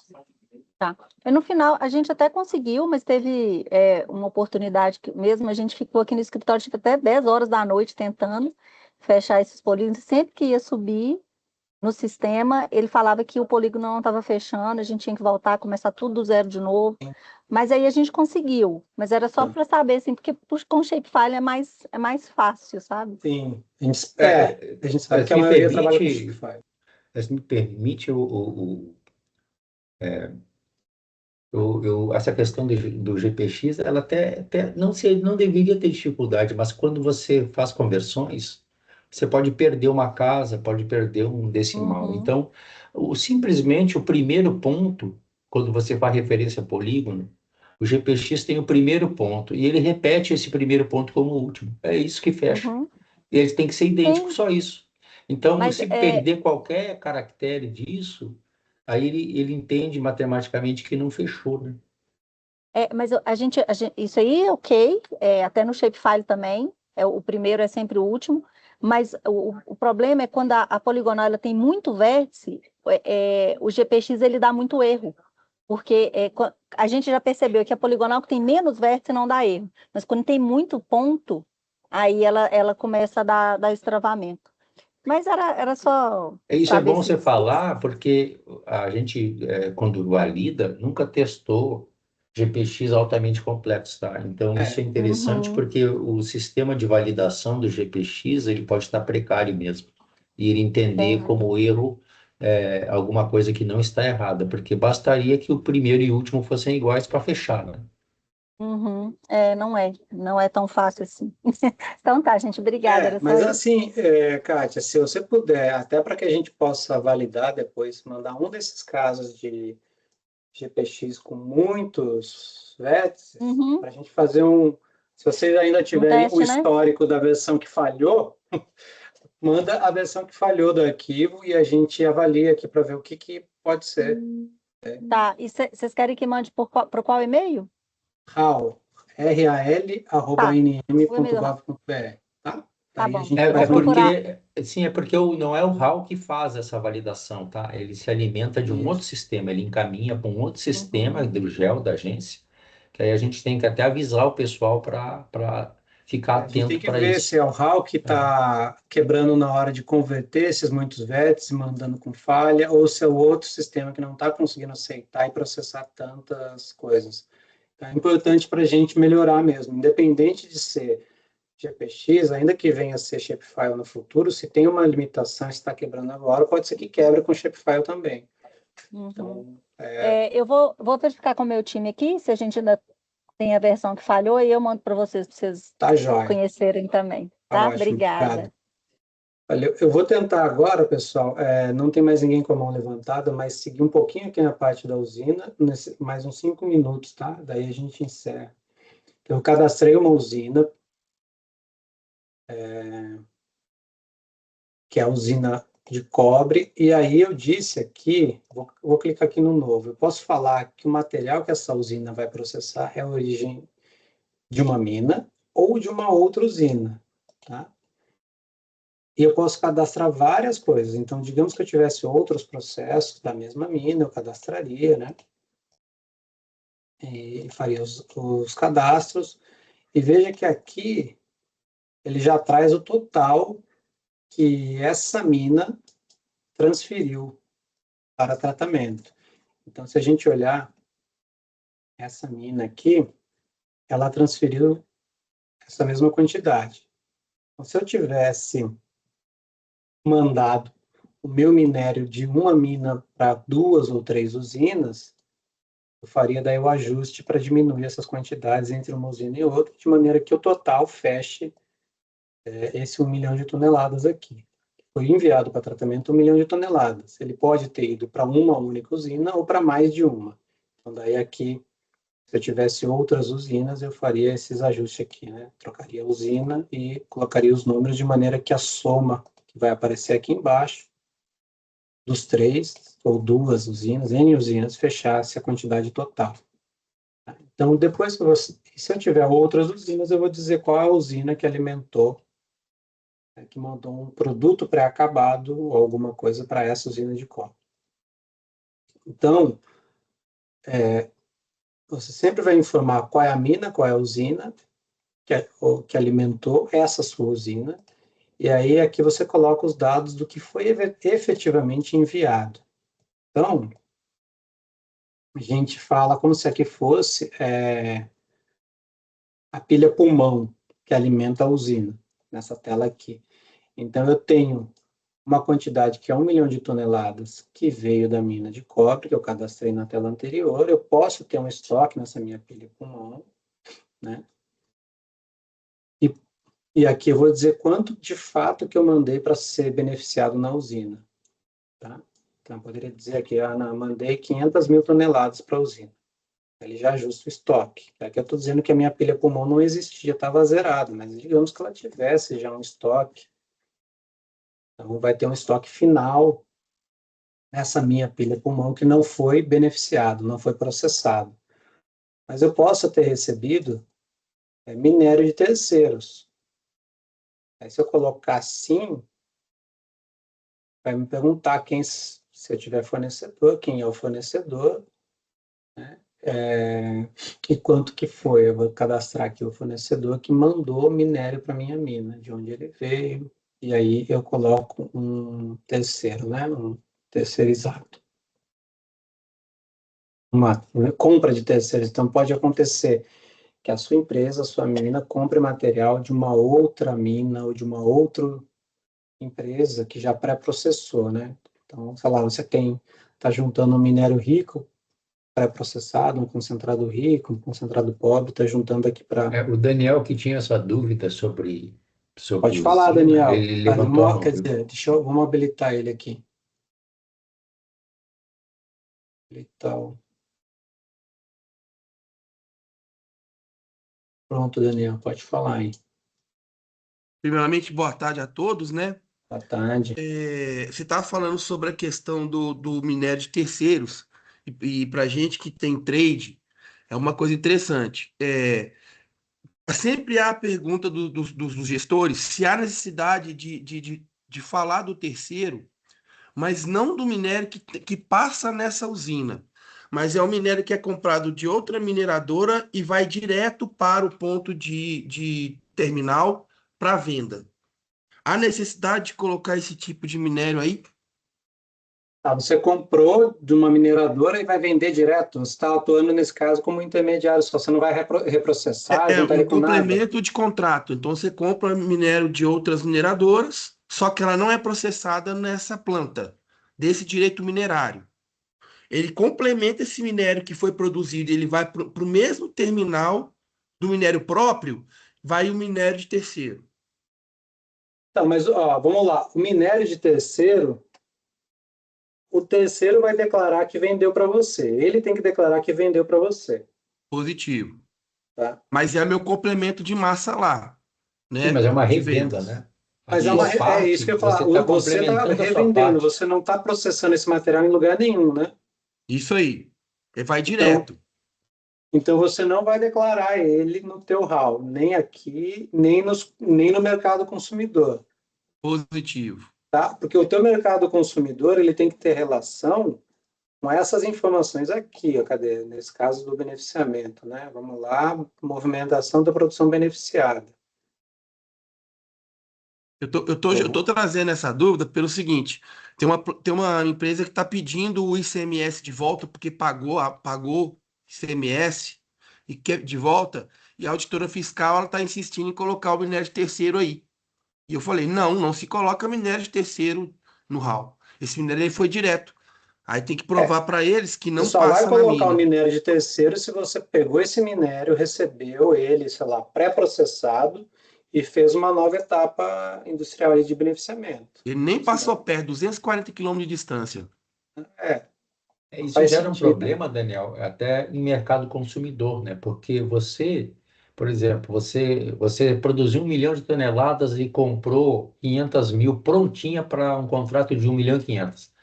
Tá. E no final, a gente até conseguiu, mas teve uma oportunidade que mesmo a gente ficou aqui no escritório tipo, até 10 horas da noite tentando fechar esses polígonos. Sempre que ia subir, no sistema, ele falava que o polígono não estava fechando, a gente tinha que voltar, começar tudo do zero de novo. Mas aí a gente conseguiu. Mas era só para saber, assim, porque com Shapefile é mais fácil, sabe? Sim, a gente sabe que Se a me maioria trabalha com permite, Shopify. se me permite, essa questão do GPX, ela até não deveria ter dificuldade, mas quando você faz conversões, você pode perder uma casa, pode perder um decimal. Uhum. Então, simplesmente o primeiro ponto, quando você faz referência a polígono, o GPX tem o primeiro ponto, e ele repete esse primeiro ponto como último. É isso que fecha. Uhum. E eles têm que ser idênticos, Sim, só isso. Então, mas se perder qualquer caractere disso, aí ele entende matematicamente que não fechou, né? mas isso aí é ok, até no Shapefile também, o primeiro é sempre o último, mas o problema é quando a poligonal ela tem muito vértice, o GPX ele dá muito erro, porque a gente já percebeu que a poligonal que tem menos vértice não dá erro, mas quando tem muito ponto, aí ela começa a dar extravamento. Mas era só Isso é saber bom se... você falar, porque a gente, quando valida, nunca testou GPX altamente complexo, tá? Então, isso é interessante Uhum, porque o sistema de validação do GPX, ele pode estar precário mesmo. E ele entender entendi. como erro alguma coisa que não está errada, porque bastaria que o primeiro e o último fossem iguais para fechar, né? Uhum. Não é tão fácil assim. Então tá, gente, obrigada, era só Mas isso. assim, Kátia, se você puder, até para que a gente possa validar depois, mandar um desses casos de GPX com muitos vértices, Uhum. para a gente fazer se vocês ainda Um tiverem o teste, né? histórico da versão que falhou, manda a versão que falhou do arquivo e a gente avalia aqui para ver o que pode ser. Tá, e vocês querem que mande por qual e-mail? RAL, Tá, o e-mail do... ral@inem.gov.br, tá? Tá Aí a bom, gente eu vai vou procurar. Porque, sim, é porque não é o RAW que faz essa validação, tá? Ele se alimenta de um outro isso. sistema, ele encaminha para um outro sistema Uhum. do GEL da agência, que aí a gente tem que até avisar o pessoal para ficar A gente tem atento que para ver isso. se é o RAL que É. está quebrando na hora de converter esses muitos vértices, mandando com falha, ou se é o outro sistema que não está conseguindo aceitar e processar tantas coisas. Então, é importante para a gente melhorar mesmo, independente de ser GPX, ainda que venha a ser Shapefile no futuro, se tem uma limitação, está quebrando agora, pode ser que quebre com Shapefile também. Uhum. Então, Eu vou verificar com o meu time aqui, se a gente ainda tem a versão que falhou, e eu mando para vocês tá jóia. conhecerem também, Tá tá? ótimo, obrigado. Obrigada. Valeu. Eu vou tentar agora, pessoal, não tem mais ninguém com a mão levantada, mas seguir um pouquinho aqui na parte da usina, mais uns 5 minutos, tá? Daí a gente encerra. Eu cadastrei uma usina, que é a usina de cobre, e aí eu disse aqui, vou clicar aqui no novo, eu posso falar que o material que essa usina vai processar é a origem de uma mina ou de uma outra usina, tá? E eu posso cadastrar várias coisas. Então, digamos que eu tivesse outros processos da mesma mina, eu cadastraria, né? E faria os cadastros. E veja que aqui ele já traz o total que essa mina transferiu para tratamento. Então, se a gente olhar essa mina aqui, ela transferiu essa mesma quantidade. Então, se eu tivesse mandado o meu minério de uma mina para 2 ou 3 usinas, eu faria daí o ajuste para diminuir essas quantidades entre uma usina e outra, de maneira que o total feche esse 1 milhão de toneladas aqui. Foi enviado para tratamento 1 milhão de toneladas. Ele pode ter ido para uma única usina ou para mais de uma. Então, daí aqui, se eu tivesse outras usinas, eu faria esses ajustes aqui, né? Trocaria a usina e colocaria os números de maneira que a soma que vai aparecer aqui embaixo dos 3 ou 2 usinas, N usinas, fechasse a quantidade total. Então, depois que se eu tiver outras usinas, eu vou dizer qual é a usina que alimentou, que mandou um produto pré-acabado ou alguma coisa para essa usina de cobre. Então, você sempre vai informar qual é a mina, qual é a usina que alimentou essa sua usina, E aí aqui você coloca os dados do que foi efetivamente enviado. Então, a gente fala como se aqui fosse a pilha pulmão que alimenta a usina, nessa tela aqui. Então, eu tenho uma quantidade que é 1 milhão de toneladas que veio da mina de cobre, que eu cadastrei na tela anterior. Eu posso ter um estoque nessa minha pilha pulmão, né? E aqui eu vou dizer quanto de fato que eu mandei para ser beneficiado na usina, tá? Então, eu poderia dizer aqui, mandei 500 mil toneladas para a usina. Ele já ajusta o estoque. Aqui eu estou dizendo que a minha pilha pulmão não existia, estava zerada, mas digamos que ela tivesse já um estoque. Então, vai ter um estoque final nessa minha pilha pulmão que não foi beneficiado, não foi processado. Mas eu posso ter recebido minério de terceiros. Aí, se eu colocar assim, vai me perguntar se eu tiver fornecedor, quem é o fornecedor, né? E quanto que foi. Eu vou cadastrar aqui o fornecedor que mandou minério para minha mina, de onde ele veio, e aí eu coloco um terceiro, né? Um terceirizado. Uma compra de terceiros. Então, pode acontecer que a sua empresa, a sua mina, compre material de uma outra mina ou de uma outra empresa que já pré-processou, né? Então, sei lá, você está juntando um minério rico, pré-processado, um concentrado rico, um concentrado pobre, está juntando aqui para... O Daniel que tinha essa dúvida sobre Pode falar, usina, Daniel. ele levantou a mão, Quer viu? dizer, vamos habilitar ele aqui. Habilitar. Pronto, Daniel, pode falar aí. Primeiramente, boa tarde a todos, né? Boa tarde. Você estava falando sobre a questão do minério de terceiros, e para gente que tem trade, é uma coisa interessante. Sempre há a pergunta dos gestores se há necessidade de falar do terceiro, mas não do minério que passa nessa usina, mas é o minério que é comprado de outra mineradora e vai direto para o ponto de terminal para venda. Há necessidade de colocar esse tipo de minério aí? Você comprou de uma mineradora e vai vender direto. Você está atuando, nesse caso, como intermediário, só você não vai reprocessar, É juntar um ele com nada. complemento de contrato. Então você compra minério de outras mineradoras, só que ela não é processada nessa planta, desse direito minerário. Ele complementa esse minério que foi produzido, ele vai para o mesmo terminal do minério próprio, vai o minério de terceiro. Então, mas vamos lá. O minério de terceiro, o terceiro vai declarar que vendeu para você. Ele tem que declarar que vendeu para você. Positivo. Tá? Mas é meu complemento de massa lá, Sim, né? mas é uma De revenda, vendas. né? A Mas sua é parte, isso que eu ia você falar. está Você está complementando a sua revendendo, parte. você não está processando esse material em lugar nenhum, né? Isso aí. Ele vai Então, direto. então você não vai declarar ele no teu RAL, nem aqui, nem no mercado consumidor. Positivo. Tá? Porque o teu mercado consumidor ele tem que ter relação com essas informações aqui, cadê? Nesse caso do beneficiamento, né? Vamos lá, movimentação da produção beneficiada. Eu tô trazendo essa dúvida pelo seguinte: tem uma empresa que está pedindo o ICMS de volta porque pagou ICMS e quer de volta, e a auditora fiscal ela está insistindo em colocar o minério de terceiro aí. E eu falei: não se coloca minério de terceiro no RAL. Esse minério aí foi direto. Aí tem que provar para eles que Você não só vai passa na colocar o mina. minério de terceiro se você pegou esse minério, recebeu ele, sei lá, pré-processado e fez uma nova etapa industrial de beneficiamento. Ele nem passou Senão, perto, 240 quilômetros de distância. Não Isso faz gera um sentido. problema, Daniel, até em mercado consumidor, né? Porque você, por exemplo, você produziu 1 milhão de toneladas e comprou 500 mil prontinha para um contrato de 1 milhão e 500.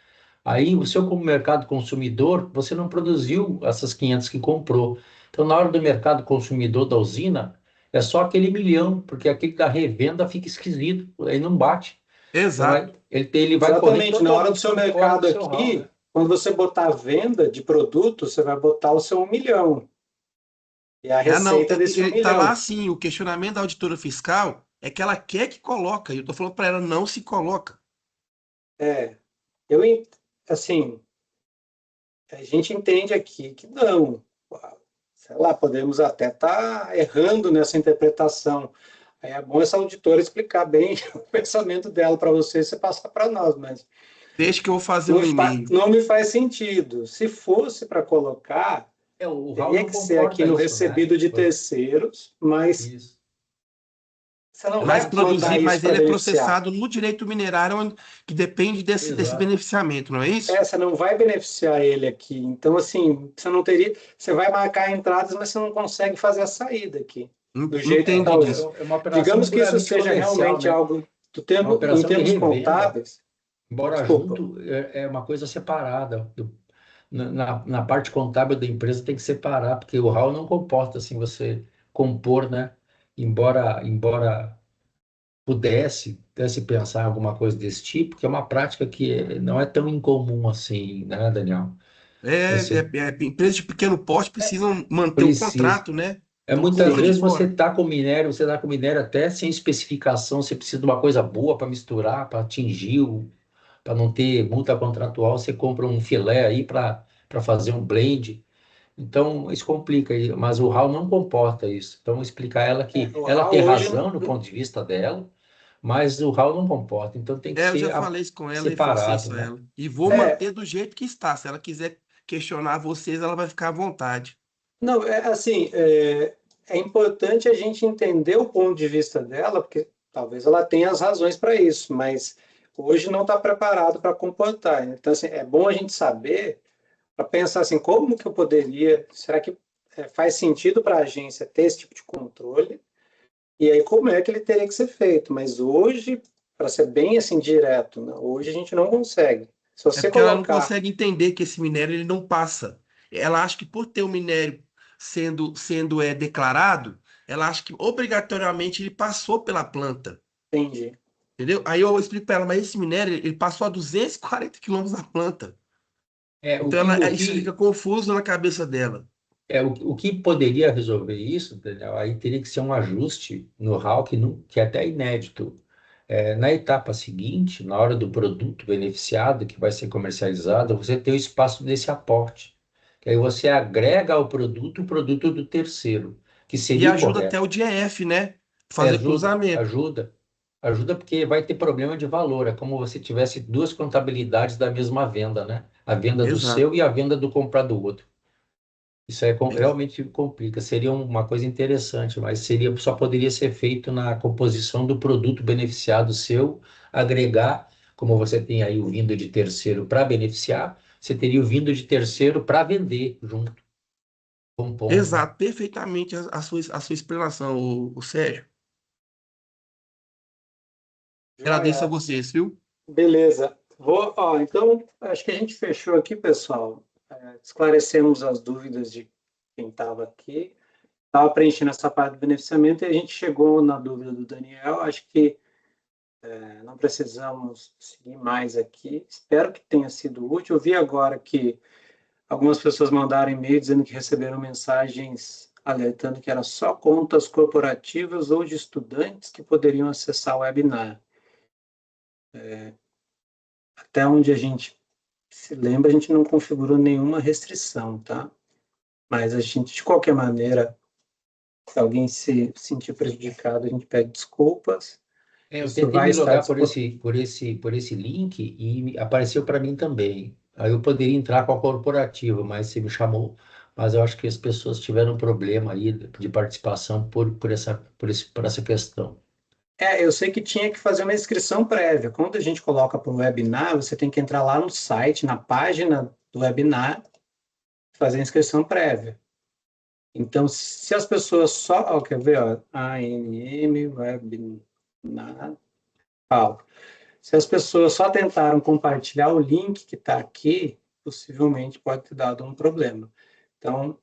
Aí, o seu como mercado consumidor, você não produziu essas 500 que comprou. Então, na hora do mercado consumidor da usina, é só aquele 1 milhão, porque aquele da revenda fica esquisito, aí não bate. Então, Exato. ele vai correr Exatamente, na hora do totalmente seu por fora mercado do seu RAL, aqui, né? quando você botar a venda de produto, você vai botar o seu 1 milhão. E a Não, receita desse 1 ele tá lá milhão. assim, o questionamento da auditora fiscal é que ela quer que coloca. E eu tô falando para ela, não se coloca. Eu, assim, a gente entende aqui que não, sei lá, podemos até estar errando nessa interpretação. Aí é bom essa auditora explicar bem o pensamento dela para você e você passar para nós, mas Deixa que eu vou fazer um e-mail. não me faz sentido. Se fosse para colocar, O RAL teria não que ser aqui comporta no isso, recebido de terceiros, mas Isso. você não Mas vai mandar isso mas para ele é beneficiar. processado no direito minerário, que depende desse Exato. beneficiamento, não é isso? Você não vai beneficiar ele aqui. Então, assim, você não teria. Você vai marcar entradas, mas você não consegue fazer a saída aqui. Do jeito que Entendi está disso. hoje. É uma operação Digamos que isso puramente seja comercial, realmente né? algo Uma em operação de termos revenda. contábeis. Embora Desculpa. junto é uma coisa separada. Na parte contábil da empresa tem que separar, porque o RAL não comporta assim você compor, né? Embora pudesse pensar em alguma coisa desse tipo, que é uma prática que não é tão incomum assim, né, Daniel? Você Empresas de pequeno porte precisam manter o precisa. contrato, né? Muitas Culpa de vezes você fora. está com minério, até sem especificação, você precisa de uma coisa boa para misturar, para atingir, para não ter multa contratual, você compra um filé aí para fazer um blend. Então, isso complica, mas o RAL não comporta isso. Então, explicar a ela que O ela RAL tem hoje razão no ponto de vista dela, mas o RAL não comporta. Então, tem que Eu já ser falei isso com ela, reforcei separado, isso a né? ela. E vou manter do jeito que está. Se ela quiser questionar vocês, ela vai ficar à vontade. Não, assim, é importante a gente entender o ponto de vista dela, porque talvez ela tenha as razões para isso, mas hoje não está preparado para comportar. Então, assim, é bom a gente saber, para pensar assim, como que eu poderia, será que faz sentido para a agência ter esse tipo de controle? E aí, como é que ele teria que ser feito? Mas hoje, para ser bem assim direto, né, hoje a gente não consegue. Se É você porque ela não colocar, consegue entender que esse minério ele não passa. Ela acha que por ter o minério sendo declarado, ela acha que obrigatoriamente ele passou pela planta. entendi. Entendeu? Aí eu explico para ela, mas esse minério ele passou a 240 quilômetros da planta. É, Então isso fica confuso na cabeça dela. o que poderia resolver isso, Daniel, aí teria que ser um ajuste no RAL que é até inédito. Na etapa seguinte, na hora do produto beneficiado que vai ser comercializado, você tem o espaço desse aporte. Que aí você agrega ao produto o produto do terceiro, que E seria o ajuda até correto. o DF, né? Fazer cruzamento. Ajuda porque vai ter problema de valor. É como se tivesse duas contabilidades da mesma venda, né? A venda do Exato. seu e a venda do comprar do outro. Isso Exato. realmente complica. Seria uma coisa interessante, mas só poderia ser feito na composição do produto beneficiado seu, agregar, como você tem aí o vindo de terceiro para beneficiar, você teria o vindo de terceiro para vender junto, compondo, né? Exato, perfeitamente a sua explanação, o Sérgio. Agradeço a Joia. vocês, viu? Beleza. Então, acho que a gente fechou aqui, pessoal. Esclarecemos as dúvidas de quem estava aqui. Estava preenchendo essa parte do beneficiamento e a gente chegou na dúvida do Daniel. Acho que não precisamos seguir mais aqui. Espero que tenha sido útil. Eu vi agora que algumas pessoas mandaram e-mail dizendo que receberam mensagens alertando que eram só contas corporativas ou de estudantes que poderiam acessar o webinar. Até onde a gente se lembra, a gente não configurou nenhuma restrição, tá? Mas a gente, de qualquer maneira, se alguém se sentir prejudicado, a gente pede desculpas. Eu Isso tentei vai me estar logar disponível. por esse link e apareceu para mim também. Aí eu poderia entrar com a corporativa, mas você me chamou. Mas eu acho que as pessoas tiveram problema aí de participação por essa questão. Eu sei que tinha que fazer uma inscrição prévia. Quando a gente coloca para o webinar, você tem que entrar lá no site, na página do webinar, fazer a inscrição prévia. Então, se as pessoas só. Quer ver? ANM, webinar. Se as pessoas só tentaram compartilhar o link que está aqui, possivelmente pode ter dado um problema. Então,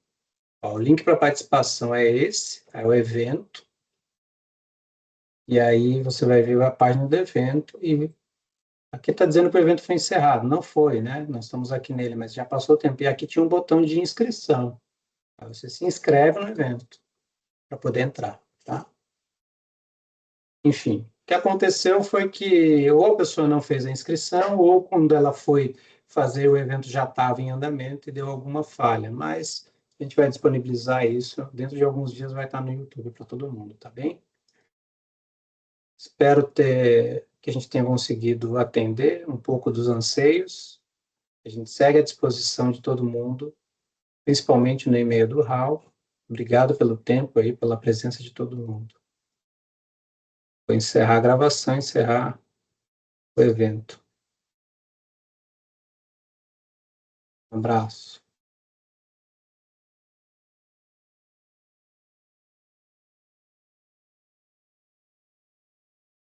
o link para participação é esse, é o evento. E aí você vai ver a página do evento e aqui está dizendo que o evento foi encerrado. Não foi, né? Nós estamos aqui nele, mas já passou o tempo. E aqui tinha um botão de inscrição. Aí você se inscreve no evento para poder entrar, tá? Enfim, o que aconteceu foi que ou a pessoa não fez a inscrição, ou quando ela foi fazer, o evento já estava em andamento e deu alguma falha. Mas a gente vai disponibilizar isso, dentro de alguns dias vai estar no YouTube para todo mundo, tá bem? Espero que a gente tenha conseguido atender um pouco dos anseios. A gente segue à disposição de todo mundo, principalmente no e-mail do Raul. Obrigado pelo tempo aí, pela presença de todo mundo. Vou encerrar a gravação, encerrar o evento. Um abraço.